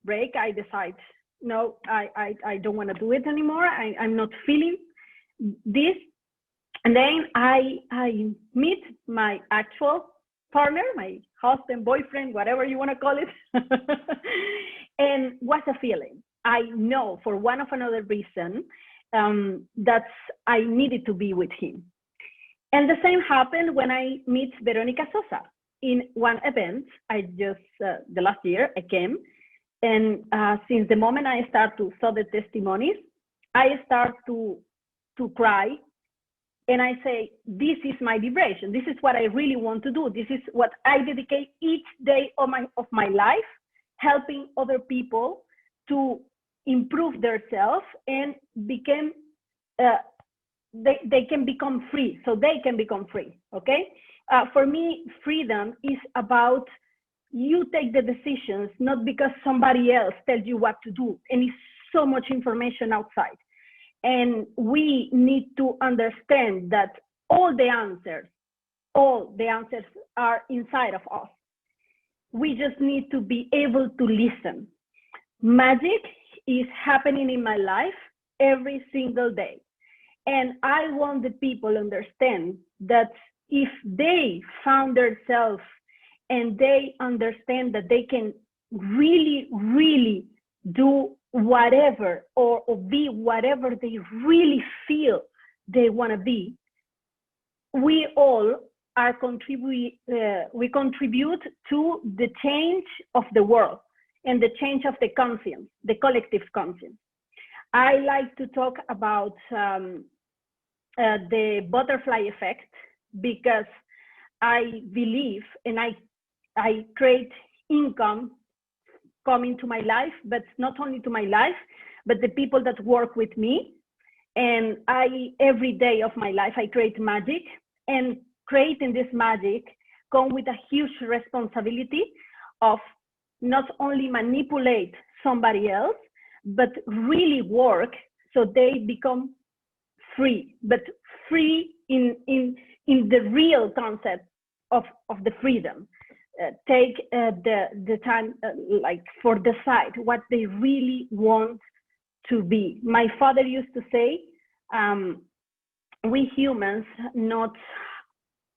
break, I decide, no, I don't want to do it anymore. I'm not feeling this. And then I meet my actual partner, my husband, boyfriend, whatever you want to call it. And what's a feeling? I know for one of another reason that I needed to be with him. And the same happened when I meet Veronica Sosa in one event. I just, the last year I came, and since the moment I start to saw the testimonies, I start to cry, and I say, this is my vibration. This is what I really want to do. This is what I dedicate each day of my life, helping other people to improve themselves and become they can become free, so they can become free, okay? For me, freedom is about you take the decisions, not because somebody else tells you what to do, and it's so much information outside. And we need to understand that all the answers are inside of us. We just need to be able to listen. Magic is happening in my life every single day. And I want the people to understand that if they found themselves and they understand that they can really, really do whatever or be whatever they really feel they want to be, we all are we contribute to the change of the world and the change of the conscience, the collective conscience. I like to talk about the butterfly effect, because I believe, and I create income coming to my life, but not only to my life, but the people that work with me. And every day of my life, I create magic, and creating this magic comes with a huge responsibility of not only manipulate somebody else, but really work so they become free, but free in the real concept of the freedom. Take the time, like, for decide what they really want to be. My father used to say, we humans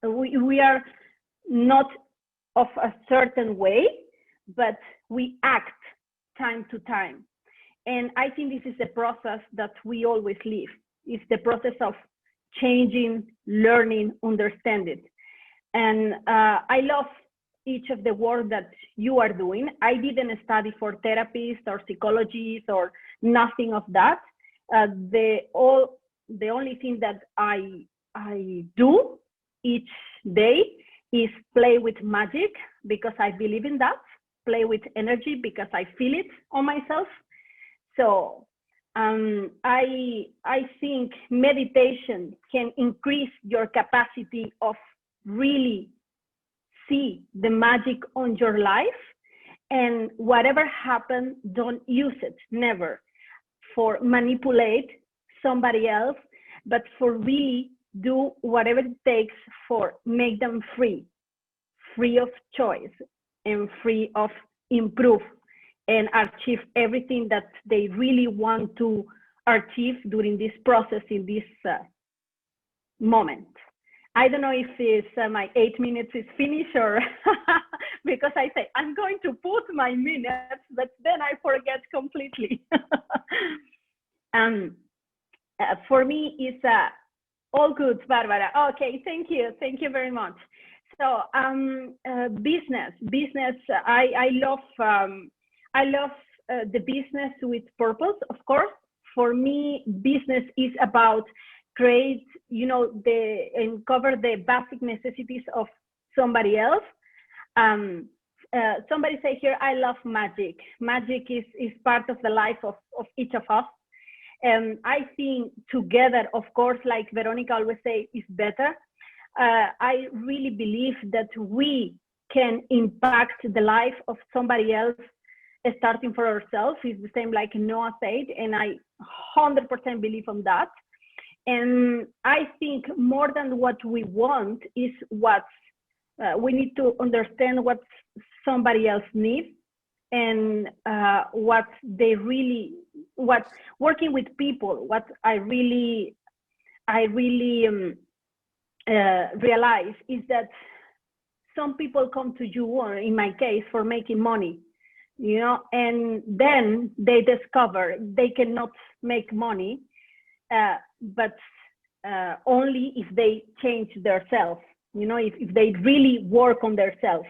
we are not of a certain way, but we act time to time. And I think this is the process that we always live. It's the process of changing, learning, understanding. And I love each of the work that you are doing. I didn't study for therapists or psychologists or nothing of that. The only thing that I do each day is play with magic, because I believe in that. Play with energy because I feel it on myself. So I think meditation can increase your capacity of really see the magic on your life, and whatever happens, don't use it, never, for manipulate somebody else, but for really do whatever it takes for make them free of choice and free of improve and achieve everything that they really want to achieve during this process in this moment. I don't know if it's, my 8 minutes is finished or because I say I'm going to put my minutes, but then I forget completely. For me, it's all good, Barbara. Okay, thank you very much. So business. I love the business with purpose, of course. For me, business is about create, and cover the basic necessities of somebody else. Somebody say here, I love magic. Magic is part of the life of each of us. And I think together, of course, like Veronica always say, is better. I really believe that we can impact the life of somebody else, starting for ourselves. It's the same like Noah said, and I 100% believe on that. And I think more than what we want is what we need to understand what somebody else needs, and what they really, what working with people, what I really realize is that some people come to you, or in my case, for making money, and then they discover they cannot make money, but only if they change themselves, if they really work on themselves.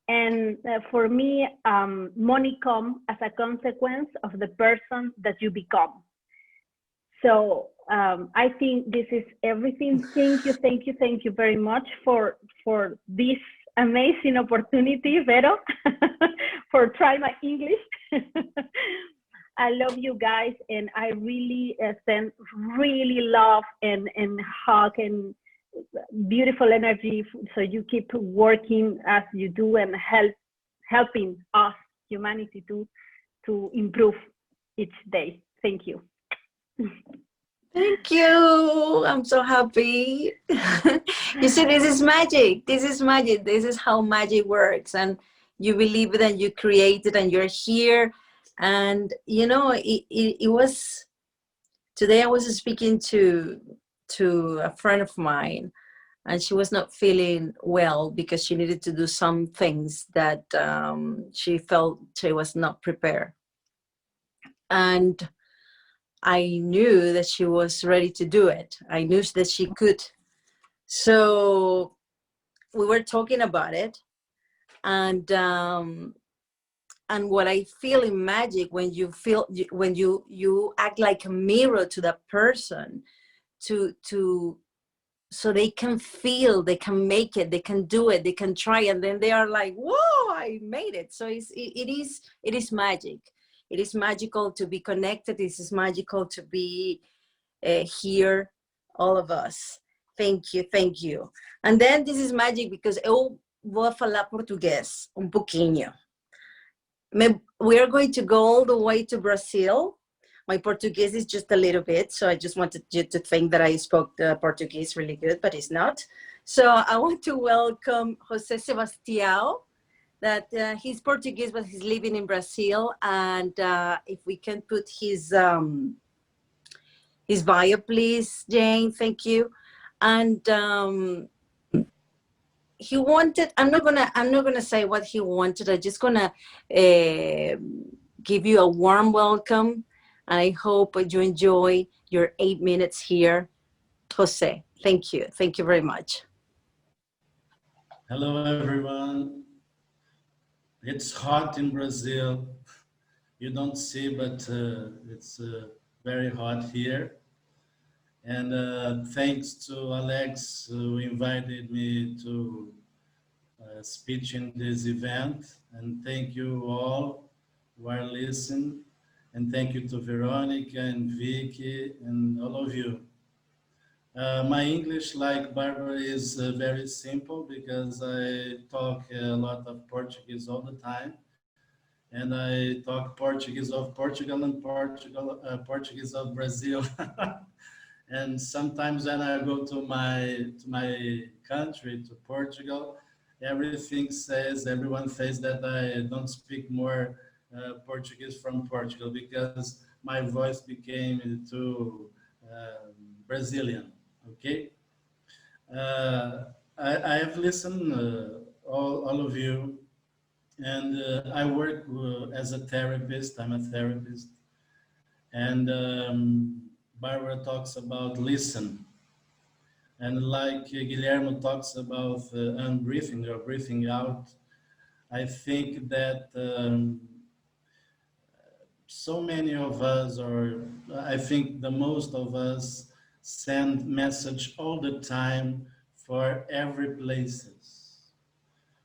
And for me, money comes as a consequence of the person that you become. So I think this is everything. Thank you very much for this amazing opportunity, Vero, for trying my English. I love you guys, and I really send really love and hug and beautiful energy. So you keep working as you do and helping us, humanity, to improve each day. Thank you. Thank you. I'm so happy. You see, this is magic. This is magic. This is how magic works. And you believe it, and you create it, and you're here. And it was today. I was speaking to a friend of mine, and she was not feeling well because she needed to do some things that she felt she was not prepared. And I knew that she was ready to do it. I knew that she could. So we were talking about it, and what I feel in magic, when you act like a mirror to that person, so they can feel, they can make it, they can do it, they can try, and then they are like, whoa, I made it. So it is magic. It is magical to be connected. It is magical to be here, all of us. Thank you. And then this is magic because eu vou falar português um pouquinho. We are going to go all the way to Brazil. My Portuguese is just a little bit, so I just wanted you to think that I spoke the Portuguese really good, but it's not. So I want to welcome José Sebastião. That he's Portuguese, but he's living in Brazil. And if we can put his bio, please, Jane, thank you. And he wanted, I'm not gonna say what he wanted. I'm just gonna give you a warm welcome. And I hope you enjoy your 8 minutes here. Jose, thank you. Thank you very much. Hello, everyone. It's hot in Brazil. You don't see, but it's very hot here. And thanks to Alex, who invited me to speak in this event. And thank you all who are listening. And thank you to Veronica and Vicky and all of you. My English, like Barbara, is very simple because I talk a lot of Portuguese all the time. And I talk Portuguese of Portugal and Portuguese of Brazil. And sometimes when I go to my country, to Portugal, everyone says that I don't speak more Portuguese from Portugal because my voice became too Brazilian. Okay, I have listened all of you, and I work as a therapist. I'm a therapist, and Barbara talks about listen, and like Guillermo talks about unbreathing or breathing out. I think that so many of us, or I think the most of us, send message all the time for every places.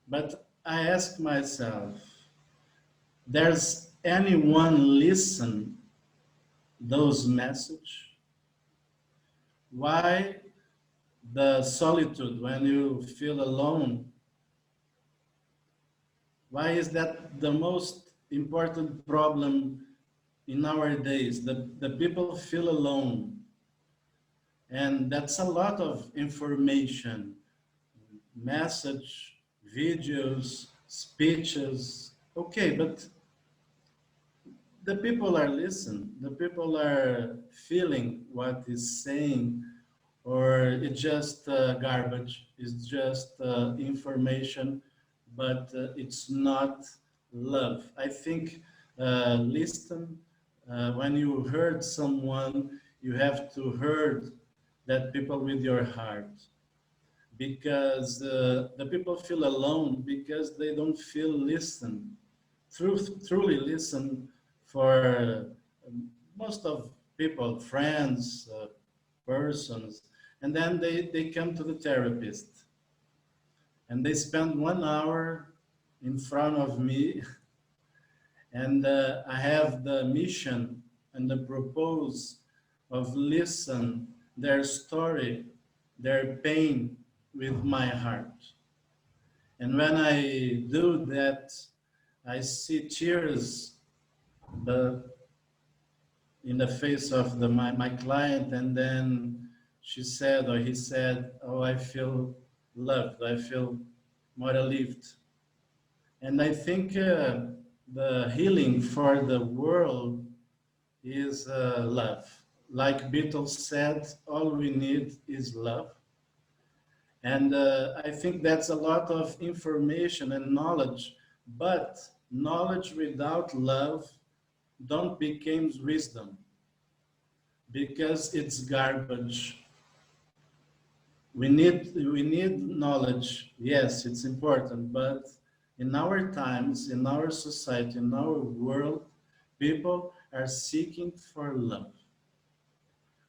But I ask myself, there's anyone listen those message? Why the solitude when you feel alone? Why is that the most important problem in our days? The people feel alone. And that's a lot of information, message, videos, speeches. Okay, but the people are listening, the people are feeling what is saying, or it's just garbage, it's just information, but it's not love. I think listen, when you heard someone, you have to heard that people with your heart, because the people feel alone because they don't feel listened, truly listen for most of people, friends, persons, and then they come to the therapist and they spend 1 hour in front of me and I have the mission and the purpose of listen their story, their pain with my heart. And when I do that, I see tears in the face of my client, and then she said, or he said, oh, I feel loved, I feel more relieved. And I think the healing for the world is love. Like Beatles said, all we need is love. And I think that's a lot of information and knowledge, but knowledge without love don't become wisdom, because it's garbage. We need knowledge. Yes, it's important, but in our times, in our society, in our world, people are seeking for love.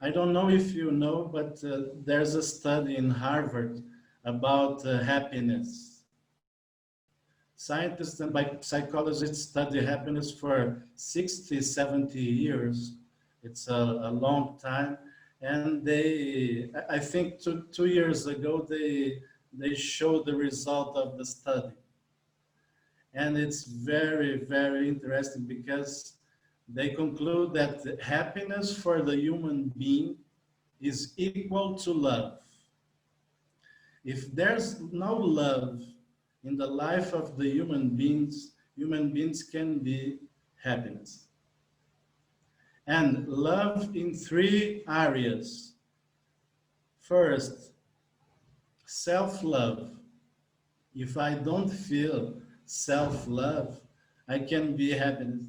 I don't know if you know, but there's a study in Harvard about happiness. Scientists and psychologists study happiness for 60, 70 years. It's a long time. And I think two years ago, they showed the result of the study. And it's very, very interesting because they conclude that the happiness for the human being is equal to love. If there's no love in the life of the human beings can be happiness. And love in 3 areas. First, self-love. If I don't feel self-love, I can be happiness.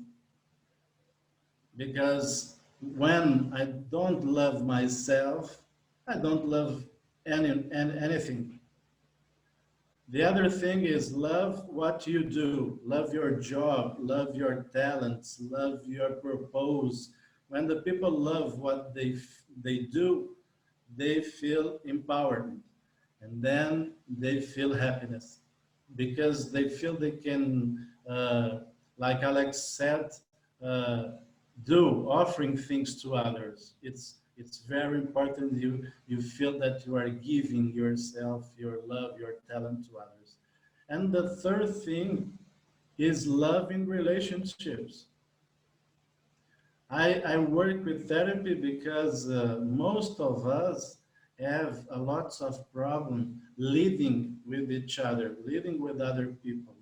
Because when I don't love myself, I don't love anything. The other thing is love what you do, love your job, love your talents, love your purpose. When the people love what they do, they feel empowered, and then they feel happiness because they feel they can, like Alex said, do, offering things to others. It's very important you feel that you are giving yourself, your love, your talent to others. And the third thing is love in relationships. I work with therapy because most of us have a lots of problem living with each other, living with other people.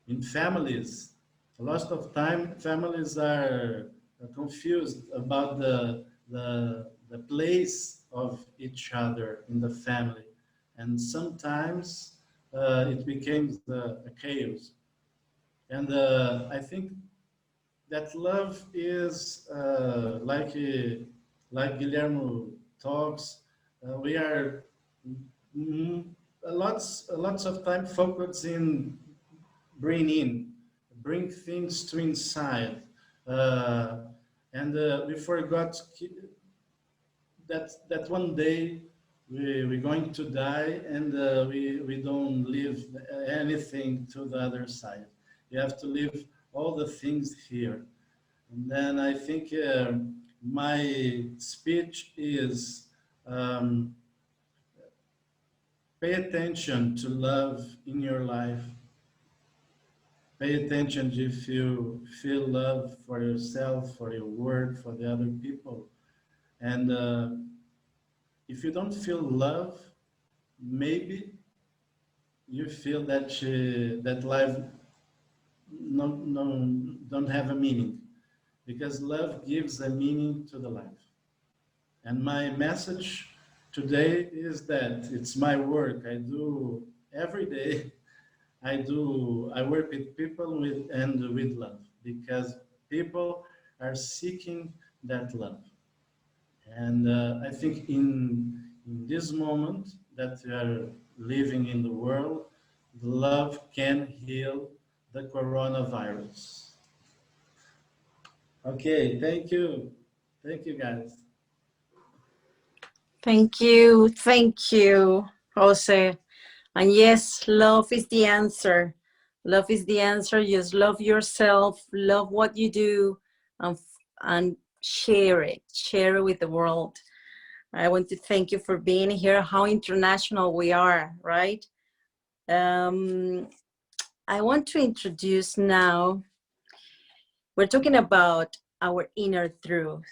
In families, a lot of time families are confused about the place of each other in the family. And sometimes it becomes a chaos. And I think that love is like Guillermo talks. We are mm, lots of time focused in bring things to inside, and we forgot that one day we're going to die, and we don't leave anything to the other side. You have to leave all the things here. And then I think my speech is pay attention to love in your life. Pay attention if you feel love for yourself, for your work, for the other people. And if you don't feel love, maybe you feel that that life don't have a meaning, because love gives a meaning to the life. And my message today is that it's my work. I do every day. I work with people with love, because people are seeking that love. And I think in this moment that we are living in the world, the love can heal the coronavirus. Okay, thank you. Thank you, guys. Thank you, Jose. And yes, love is the answer. Love is the answer. Just love yourself, love what you do, and share it with the world. I want to thank you for being here. How international we are, right? I want to introduce now, we're talking about our inner truth,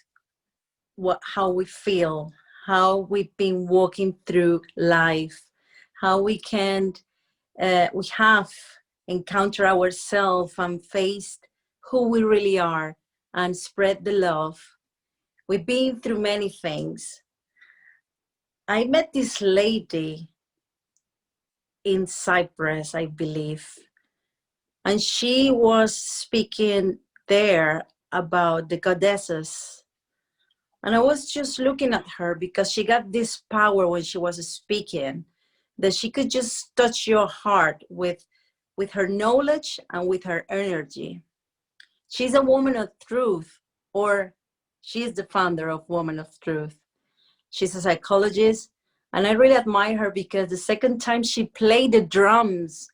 how we feel, how we've been walking through life, how we have encountered ourselves and faced who we really are and spread the love. We've been through many things. I met this lady in Cyprus, I believe, and she was speaking there about the goddesses. And I was just looking at her because she got this power when she was speaking, that she could just touch your heart with her knowledge and with her energy. She's a woman of truth, or she's the founder of Woman of Truth. She's a psychologist, and I really admire her because the second time she played the drums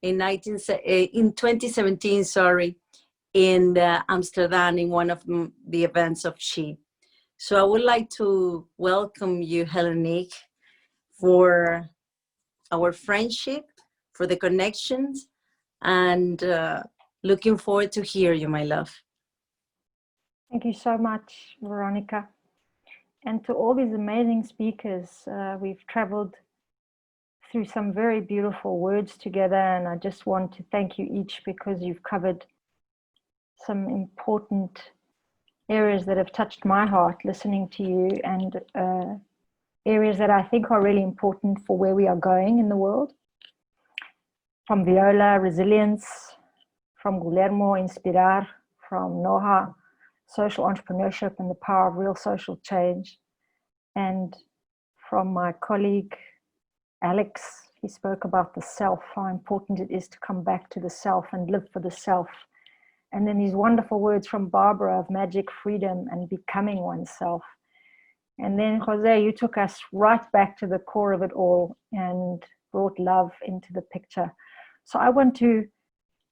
in 2017, in Amsterdam, in one of the events of She. So I would like to welcome you, Hellenique, for our friendship, for the connections, and looking forward to hear you, my love. Thank you so much, Veronica. And to all these amazing speakers, we've traveled through some very beautiful words together, and I just want to thank you each because you've covered some important areas that have touched my heart listening to you, and areas that I think are really important for where we are going in the world. From Viola, resilience; from Guillermo, inspirar; from Noha, social entrepreneurship and the power of real social change; and from my colleague Alex, he spoke about the self, how important it is to come back to the self and live for the self. And then these wonderful words from Barbara of magic, freedom, and becoming oneself. And then Jose, you took us right back to the core of it all and brought love into the picture. So I want to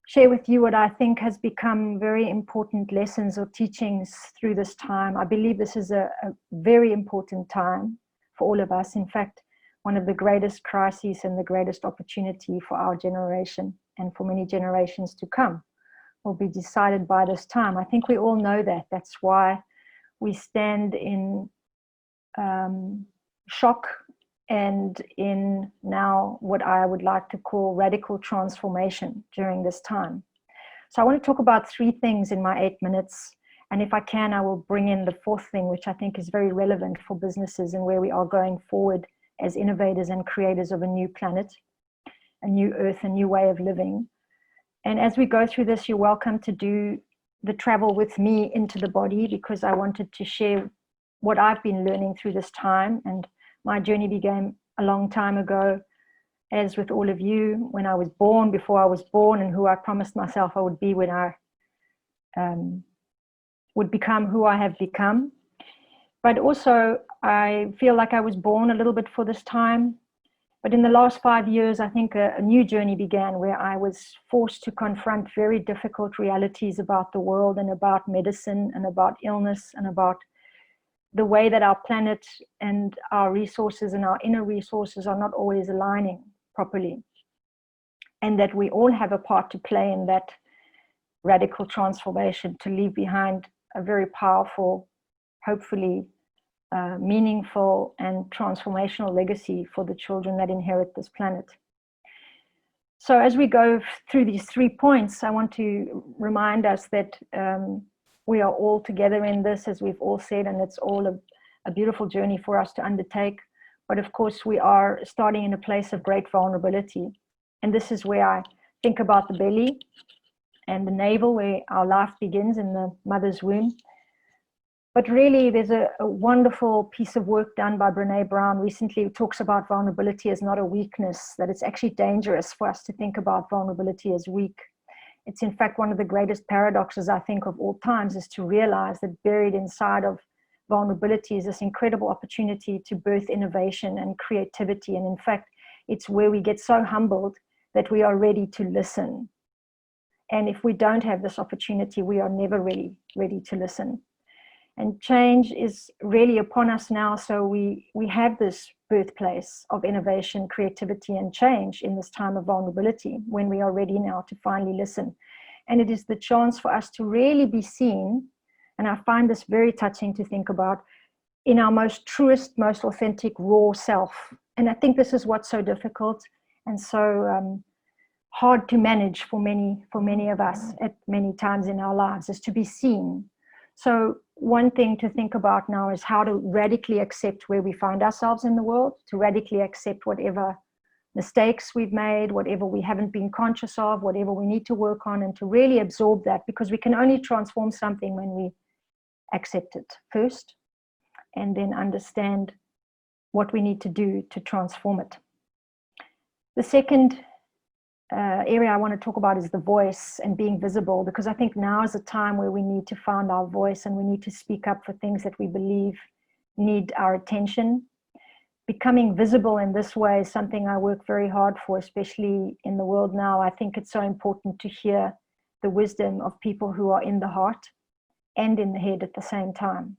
share with you what I think has become very important lessons or teachings through this time. I believe this is a very important time for all of us. In fact, one of the greatest crises and the greatest opportunity for our generation and for many generations to come will be decided by this time. I think we all know that. That's why we stand in shock and in now what I would like to call radical transformation during this time. So I want to talk about 3 things in my 8 minutes. And if I can, I will bring in the 4th thing, which I think is very relevant for businesses and where we are going forward as innovators and creators of a new planet, a new earth, a new way of living. And as we go through this, you're welcome to do the travel with me into the body, because I wanted to share what I've been learning through this time. And my journey began a long time ago, as with all of you, when I was born, before I was born, and who I promised myself I would be when I would become who I have become. But also, I feel like I was born a little bit for this time. But in the last 5 years, I think a new journey began where I was forced to confront very difficult realities about the world and about medicine and about illness and about the way that our planet and our resources and our inner resources are not always aligning properly. And that we all have a part to play in that radical transformation, to leave behind a very powerful, hopefully meaningful and transformational legacy for the children that inherit this planet. So as we go through these 3 points, I want to remind us that we are all together in this, as we've all said, and it's all a beautiful journey for us to undertake. But of course, we are starting in a place of great vulnerability. And this is where I think about the belly and the navel, where our life begins in the mother's womb. But really, there's a wonderful piece of work done by Brené Brown recently, who talks about vulnerability as not a weakness, that it's actually dangerous for us to think about vulnerability as weak. It's in fact one of the greatest paradoxes, I think, of all times, is to realize that buried inside of vulnerability is this incredible opportunity to birth innovation and creativity. And in fact, it's where we get so humbled that we are ready to listen. And if we don't have this opportunity, we are never really ready to listen. And change is really upon us now. So we have this birthplace of innovation, creativity, and change in this time of vulnerability, when we are ready now to finally listen. And it is the chance for us to really be seen. And I find this very touching to think about, in our most truest, most authentic, raw self. And I think this is what's so difficult and so hard to manage for many of us at many times in our lives, is to be seen. So one thing to think about now is how to radically accept where we find ourselves in the world, to radically accept whatever mistakes we've made, whatever we haven't been conscious of, whatever we need to work on, and to really absorb that, because we can only transform something when we accept it first and then understand what we need to do to transform it. The second area I want to talk about is the voice and being visible, because I think now is a time where we need to find our voice and we need to speak up for things that we believe need our attention. Becoming visible in this way is something I work very hard for, especially in the world now. I think it's so important to hear the wisdom of people who are in the heart and in the head at the same time.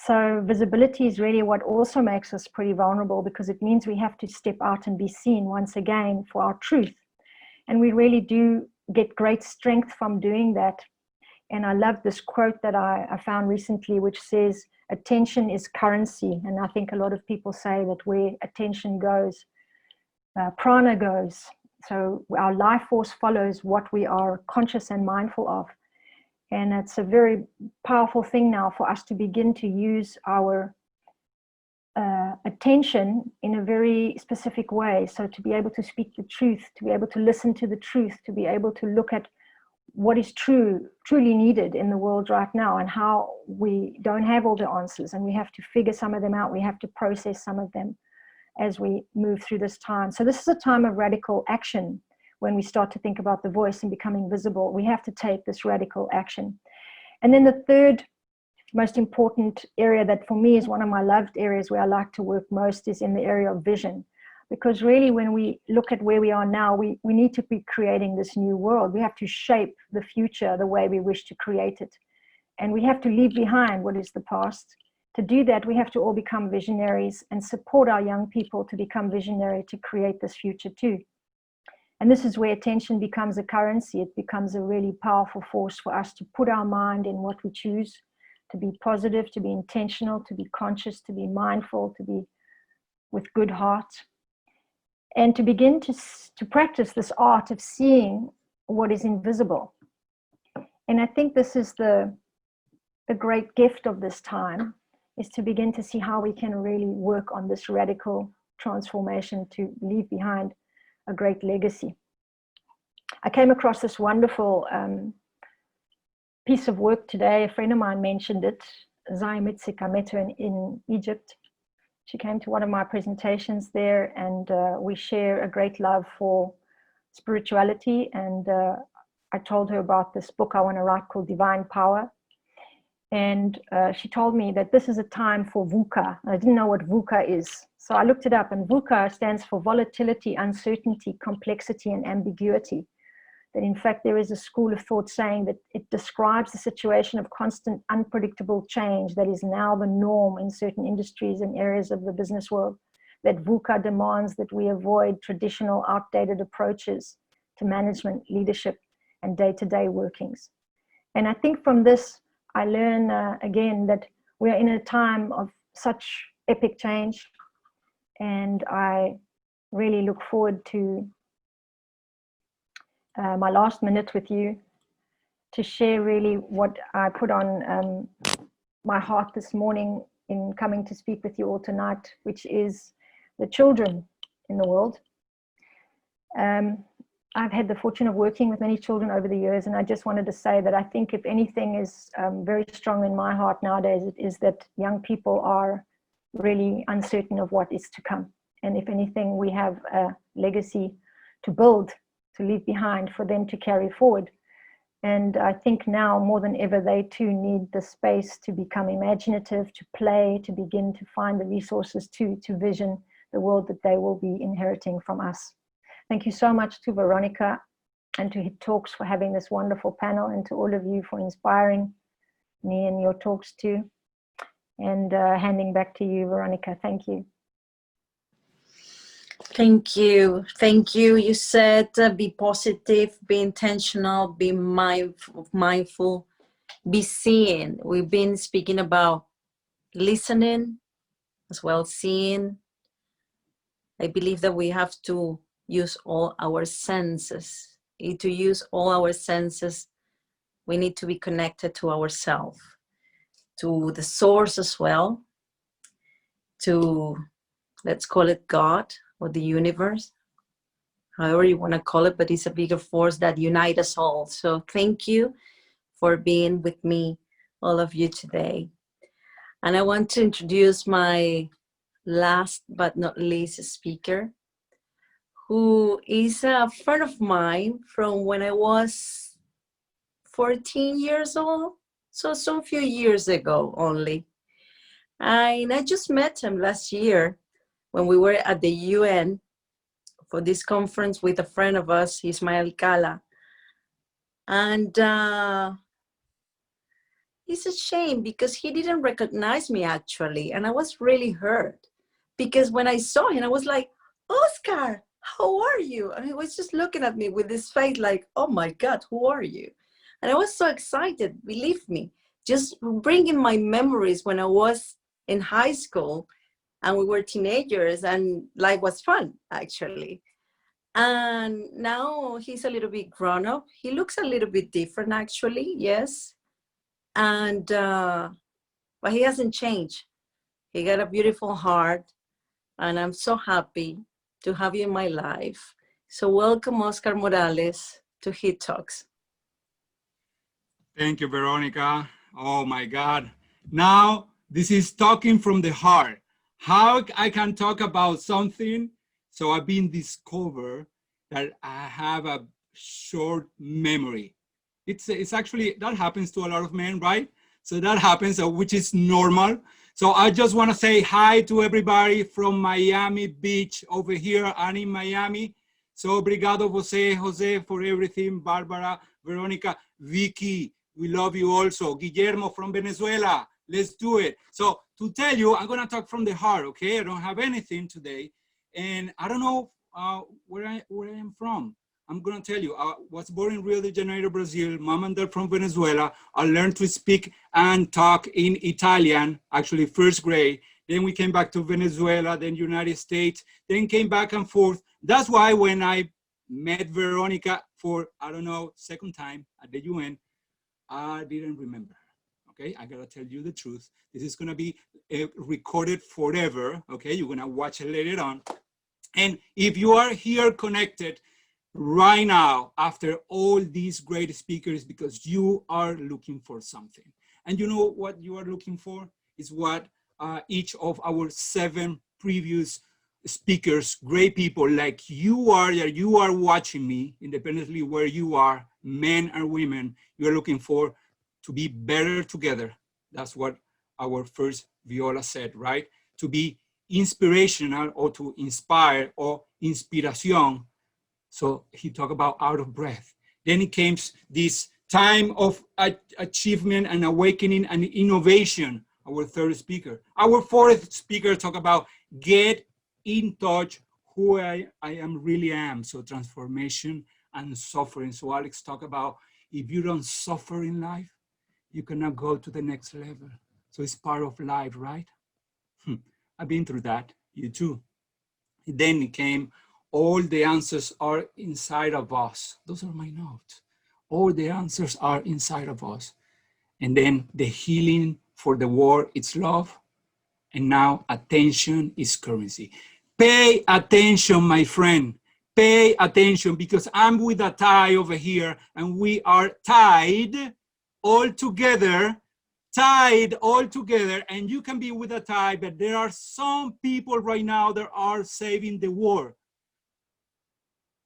So visibility is really what also makes us pretty vulnerable, because it means we have to step out and be seen once again for our truth. And we really do get great strength from doing that. And I love this quote that I found recently, which says, attention is currency. And I think a lot of people say that where attention goes, prana goes. So our life force follows what we are conscious and mindful of. And it's a very powerful thing now for us to begin to use our attention in a very specific way. So to be able to speak the truth, to be able to listen to the truth, to be able to look at what is truly needed in the world right now, and how we don't have all the answers and we have to figure some of them out. We have to process some of them as we move through this time. So this is a time of radical action. When we start to think about the voice and becoming visible, we have to take this radical action. And then the third most important area that for me is one of my loved areas where I like to work most is in the area of vision. Because really, when we look at where we are now, we need to be creating this new world. We have to shape the future the way we wish to create it. And we have to leave behind what is the past. To do that, we have to all become visionaries and support our young people to become visionary to create this future too. And this is where attention becomes a currency. It becomes a really powerful force for us to put our mind in what we choose, to be positive, to be intentional, to be conscious, to be mindful, to be with good heart, and to begin to practice this art of seeing what is invisible. And I think this is the great gift of this time, is to begin to see how we can really work on this radical transformation to leave behind a great legacy. I came across this wonderful piece of work today. A friend of mine mentioned it, Zaya Mitzik. I met her in Egypt. She came to one of my presentations there, and we share a great love for spirituality. And I told her about this book I want to write called Divine Power. And she told me that this is a time for VUCA. I didn't know what VUCA is. So I looked it up, and VUCA stands for volatility, uncertainty, complexity, and ambiguity. That in fact, there is a school of thought saying that it describes the situation of constant, unpredictable change that is now the norm in certain industries and areas of the business world. That VUCA demands that we avoid traditional, outdated approaches to management, leadership, and day-to-day workings. And I think from this, I learn again that we are in a time of such epic change, and I really look forward to my last minute with you to share really what I put on my heart this morning in coming to speak with you all tonight, which is the children in the world. I've had the fortune of working with many children over the years, and I just wanted to say that I think if anything is very strong in my heart nowadays, it is that young people are really uncertain of what is to come. And if anything, we have a legacy to build, to leave behind for them to carry forward. And I think now more than ever, they too need the space to become imaginative, to play, to begin to find the resources to vision the world that they will be inheriting from us. Thank you so much to Veronica and to HIT Talks for having this wonderful panel, and to all of you for inspiring me in your talks too. And handing back to you, Veronica. Thank you. Thank you. Thank you. You said be positive, be intentional, be mindful, be seeing. We've been speaking about listening as well as seeing. I believe that we have to use all our senses. To use all our senses, we need to be connected to ourselves, to the source as well, to, let's call it God, or the universe, however you want to call it, but it's a bigger force that unites us all. So thank you for being with me, all of you today. And I want to introduce my last but not least speaker, who is a friend of mine from when I was 14 years old, so some few years ago only. And I just met him last year when we were at the UN for this conference with a friend of us, Ismael Cala. And it's a shame because he didn't recognize me actually. And I was really hurt because when I saw him, I was like, Oscar, how are you? And he was just looking at me with this face like, oh my God, who are you? And I was so excited, believe me, just bringing my memories when I was in high school and we were teenagers and life was fun, actually. And now he's a little bit grown up. He looks a little bit different, actually, yes. And, but he hasn't changed. He got a beautiful heart, and I'm so happy to have you in my life. So welcome, Oscar Morales, to HIT Talks. Thank you, Veronica. Oh my God. Now, this is talking from the heart. How I can talk about something. So I've been discovered that I have a short memory. It's actually, that happens to a lot of men, right? So that happens, which is normal. So I just want to say hi to everybody from Miami Beach over here and in Miami. So obrigado Jose, for everything. Barbara, Veronica, Vicky, we love you also. Guillermo from Venezuela, let's do it. So to tell you, I'm going to talk from the heart, okay? I don't have anything today. And I don't know where I am from. I'm going to tell you, I was born in Rio de Janeiro, Brazil. Mom and dad from Venezuela. I learned to speak and talk in Italian, actually first grade. Then we came back to Venezuela, then United States, then came back and forth. That's why when I met Veronica for, I don't know, second time at the UN, I didn't remember her, okay? I gotta tell you the truth. This is gonna be recorded forever, okay? You're gonna watch it later on. And if you are here connected right now, after all these great speakers, because you are looking for something. And you know what you are looking for? Is what each of our 7 previous speakers, great people like you are watching me, independently where you are, men and women, you're looking for to be better together. That's what our first Viola said, right? To be inspirational or to inspire or inspiración. So he talked about out of breath. Then it came this time of achievement and awakening and innovation, our third speaker. Our fourth speaker talked about get in touch who I really am. So transformation and suffering. So Alex talked about if you don't suffer in life, you cannot go to the next level. So it's part of life, right? I've been through that, you too. Then it came, all the answers are inside of us. Those are my notes. All the answers are inside of us. And then the healing for the war, it's love. And now attention is currency. Pay attention, my friend. Pay attention, because I'm with a tie over here and we are tied all together, and you can be with a tie, but there are some people right now that are saving the war.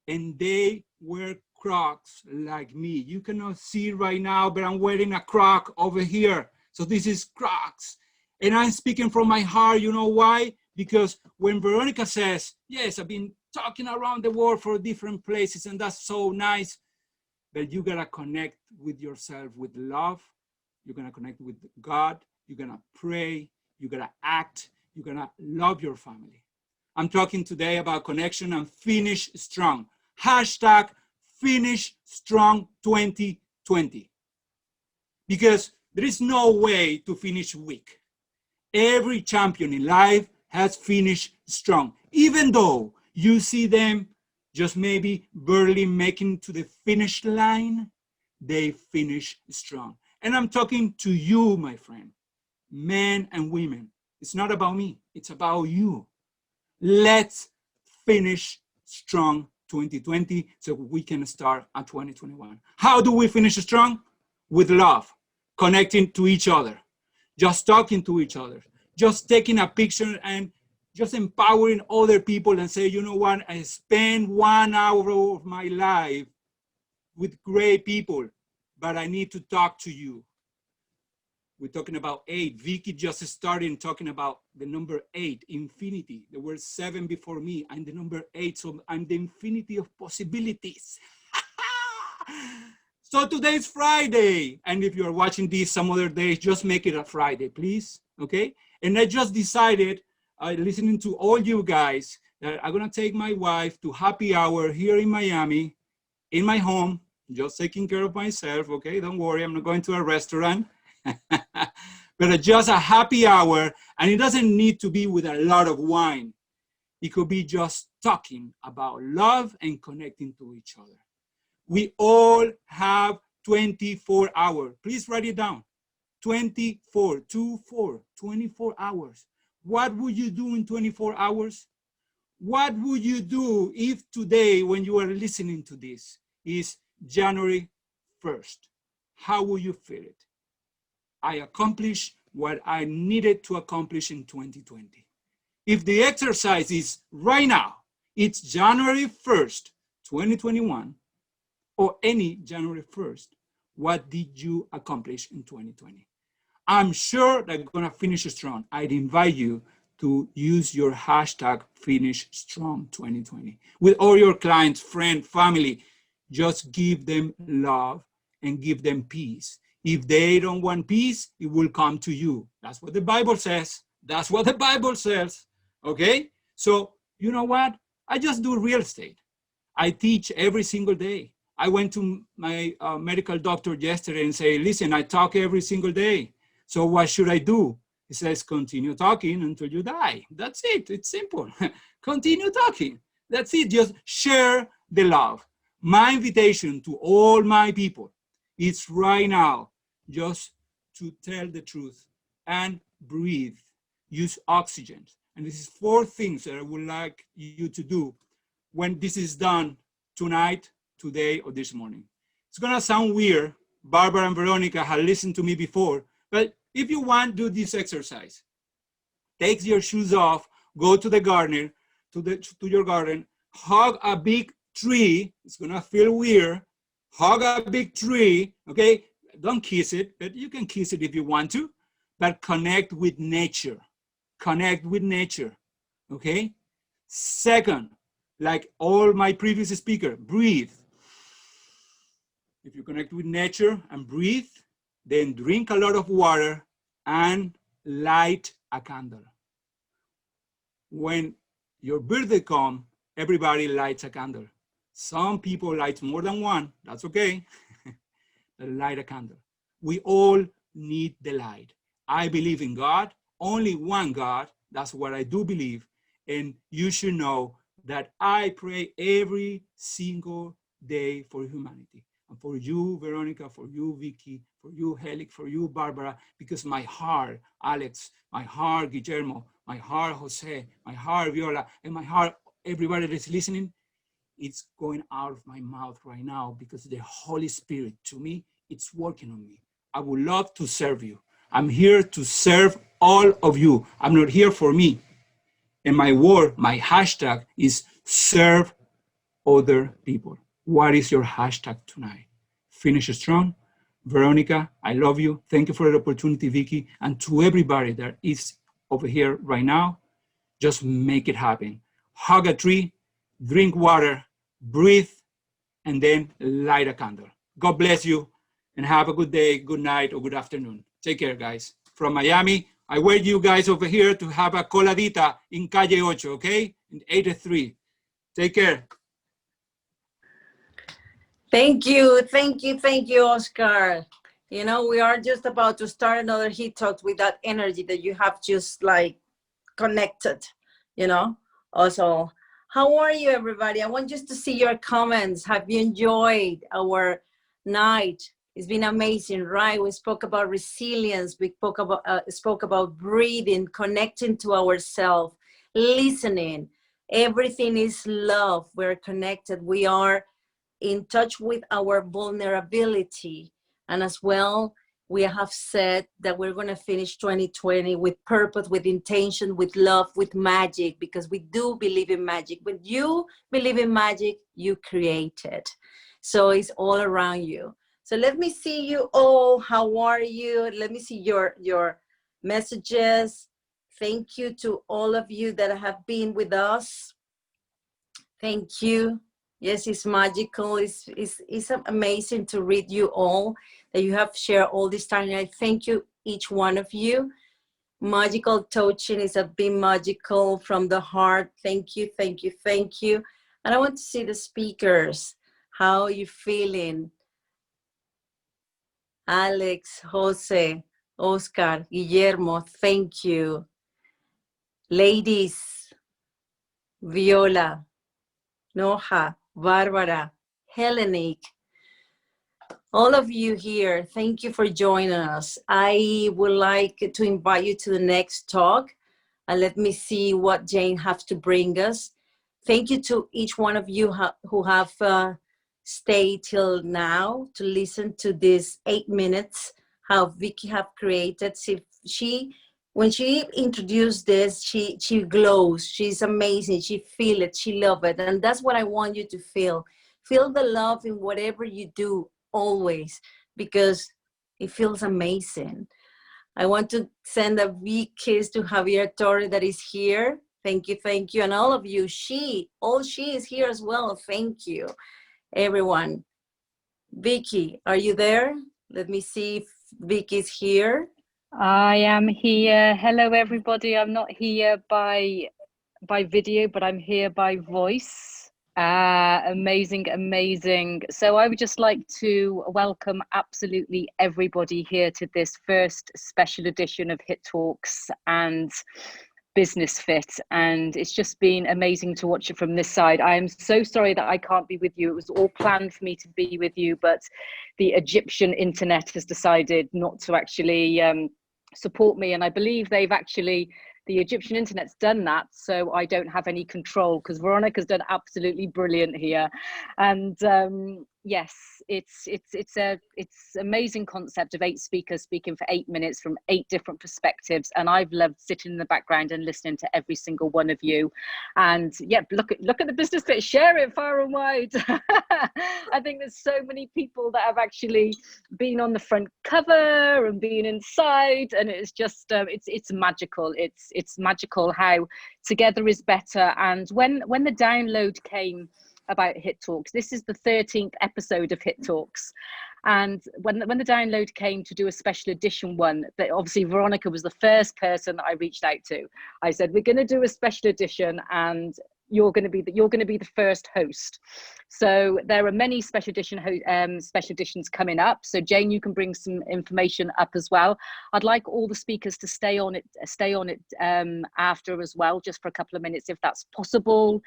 And they wear Crocs like me. You cannot see right now, but I'm wearing a Croc over here. So this is Crocs. And I'm speaking from my heart. You know why? Because when Veronica says, yes, I've been talking around the world for different places, and that's so nice, but you gotta connect with yourself with love. You're gonna connect with God. You're gonna pray. You're gonna act. You're gonna love your family. I'm talking today about connection and finish strong. Hashtag finish strong 2020. Because there is no way to finish weak. Every champion in life has finished strong. Even though you see them just maybe barely making to the finish line, they finish strong. And I'm talking to you, my friend, men and women. It's not about me, it's about you. Let's finish strong 2020 so we can start at 2021. How do we finish strong? With love, connecting to each other, just talking to each other, just taking a picture and just empowering other people and say, you know what, I spend 1 hour of my life with great people, but I need to talk to you. We're talking about 8. Vicky just started talking about the number 8, infinity. There were 7 before me. I'm the number 8, so I'm the infinity of possibilities. So today's Friday. And if you're watching this some other day, just make it a Friday, please, okay? And I just decided, listening to all you guys, that I'm gonna take my wife to happy hour here in Miami, in my home, just taking care of myself, okay? Don't worry, I'm not going to a restaurant. But just a happy hour, and it doesn't need to be with a lot of wine. It could be just talking about love and connecting to each other. We all have 24 hours. Please write it down. 24 hours. What would you do in 24 hours? What would you do if today, when you are listening to this, is January 1st? How will you feel it? I accomplished what I needed to accomplish in 2020. If the exercise is right now, it's January 1st, 2021, or any January 1st, what did you accomplish in 2020? I'm sure they're gonna finish strong. I'd invite you to use your hashtag Finish Strong 2020 with all your clients, friends, family. Just give them love and give them peace. If they don't want peace, it will come to you. That's what the Bible says. That's what the Bible says. Okay? So, you know what? I just do real estate. I teach every single day. I went to my medical doctor yesterday and say, listen, I talk every single day. So what should I do? He says, continue talking until you die. That's it. It's simple. Continue talking. That's it. Just share the love. My invitation to all my people is right now just to tell the truth and breathe. Use oxygen. And this is 4 things that I would like you to do when this is done tonight, today, or this morning. It's gonna sound weird. Barbara and Veronica have listened to me before, but if you want, do this exercise. Take your shoes off, go to the garden, to your garden, hug a big tree. It's gonna feel weird. Hug a big tree, okay? Don't kiss it, but you can kiss it if you want to, but connect with nature. Connect with nature, okay? Second, like all my previous speakers, breathe. If you connect with nature and breathe, then drink a lot of water and light a candle. When your birthday comes, everybody lights a candle. Some people light more than one, that's okay. But light a candle. We all need the light. I believe in God, only one God, that's what I do believe. And you should know that I pray every single day for humanity. And for you, Veronica, for you, Vicky, for you, Helic, for you, Barbara, because my heart, Alex, my heart, Guillermo, my heart, Jose, my heart, Viola, and my heart, everybody that's listening, it's going out of my mouth right now because the Holy Spirit, to me, it's working on me. I would love to serve you. I'm here to serve all of you. I'm not here for me. And my word, my hashtag is serve other people. What is your hashtag tonight? Finish strong. Veronica, I love you. Thank you for the opportunity, Vicky. And to everybody that is over here right now, just make it happen. Hug a tree, drink water, breathe, and then light a candle. God bless you and have a good day, good night, or good afternoon. Take care, guys. From Miami, I wait you guys over here to have a coladita in Calle 8, okay? In 83. Take care. Thank you, Oscar. You know, we are just about to start another Heat Talks with that energy that you have just like connected, you know? Also, how are you, everybody? I want just to see your comments. Have you enjoyed our night? It's been amazing, right? We spoke about resilience. We spoke about breathing, connecting to ourselves, listening. Everything is love. We're connected. We are in touch with our vulnerability. And as well, we have said that we're going to finish 2020 with purpose, with intention, with love, with magic, because we do believe in magic. When you believe in magic, you create it. So it's all around you. So let me see you all. How are you? Let me see your messages. Thank you to all of you that have been with us. Thank you. Yes, it's magical. It's amazing to read you all, that you have shared all this time. And I thank you, each one of you. Magical touching is a bit magical from the heart. Thank you, thank you, thank you. And I want to see the speakers. How are you feeling? Alex, Jose, Oscar, Guillermo, thank you. Ladies, Viola, Noha, Barbara, Hellenic, all of you here, thank you for joining us. I would like to invite you to the next talk, and let me see what Jane has to bring us. Thank you to each one of you who have stayed till now to listen to this 8 minutes, how Vicky have created. When she introduced this, she glows. She's amazing. She feel it. She love it. And that's what I want you to feel. Feel the love in whatever you do always, because it feels amazing. I want to send a big kiss to Javier Torre that is here. Thank you, and all of you. She is here as well. Thank you, everyone. Vicky, are you there? Let me see if Vicky's here. I am here. Hello, everybody. I'm not here by video, but I'm here by voice. Amazing. So I would just like to welcome absolutely everybody here to this first special edition of Hit Talks and Business Fit, and it's just been amazing to watch it from this side. I am so sorry that I can't be with you. It was all planned for me to be with you, but the Egyptian internet has decided not to actually support me, and I believe the Egyptian internet's done that, so I don't have any control, because Veronica's done absolutely brilliant here. And yes, it's amazing concept of 8 speakers speaking for 8 minutes from 8 different perspectives, and I've loved sitting in the background and listening to every single one of you. And yeah, look at the Business Fit, share it far and wide. I think there's so many people that have actually been on the front cover and been inside, and it's just it's magical. It's magical how together is better. And when the download came about Hit Talks, this is the 13th episode of Hit Talks, and when the download came to do a special edition one, that obviously Veronica was the first person that I reached out to. I said, we're going to do a special edition, and you're going to be the first host. So there are many special editions coming up. So Jane, you can bring some information up as well. I'd like all the speakers to stay on it after as well, just for a couple of minutes if that's possible,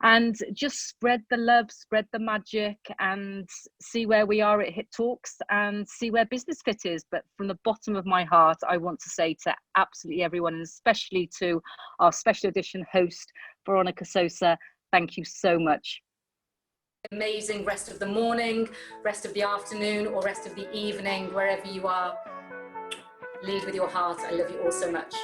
and just spread the love, spread the magic, and see where we are at Hit Talks and see where Business Fit is. But from the bottom of my heart, I want to say to absolutely everyone, and especially to our special edition host, Veronica Sosa, thank you so much. Amazing rest of the morning, rest of the afternoon, or rest of the evening, wherever you are. Lead with your heart. I love you all so much.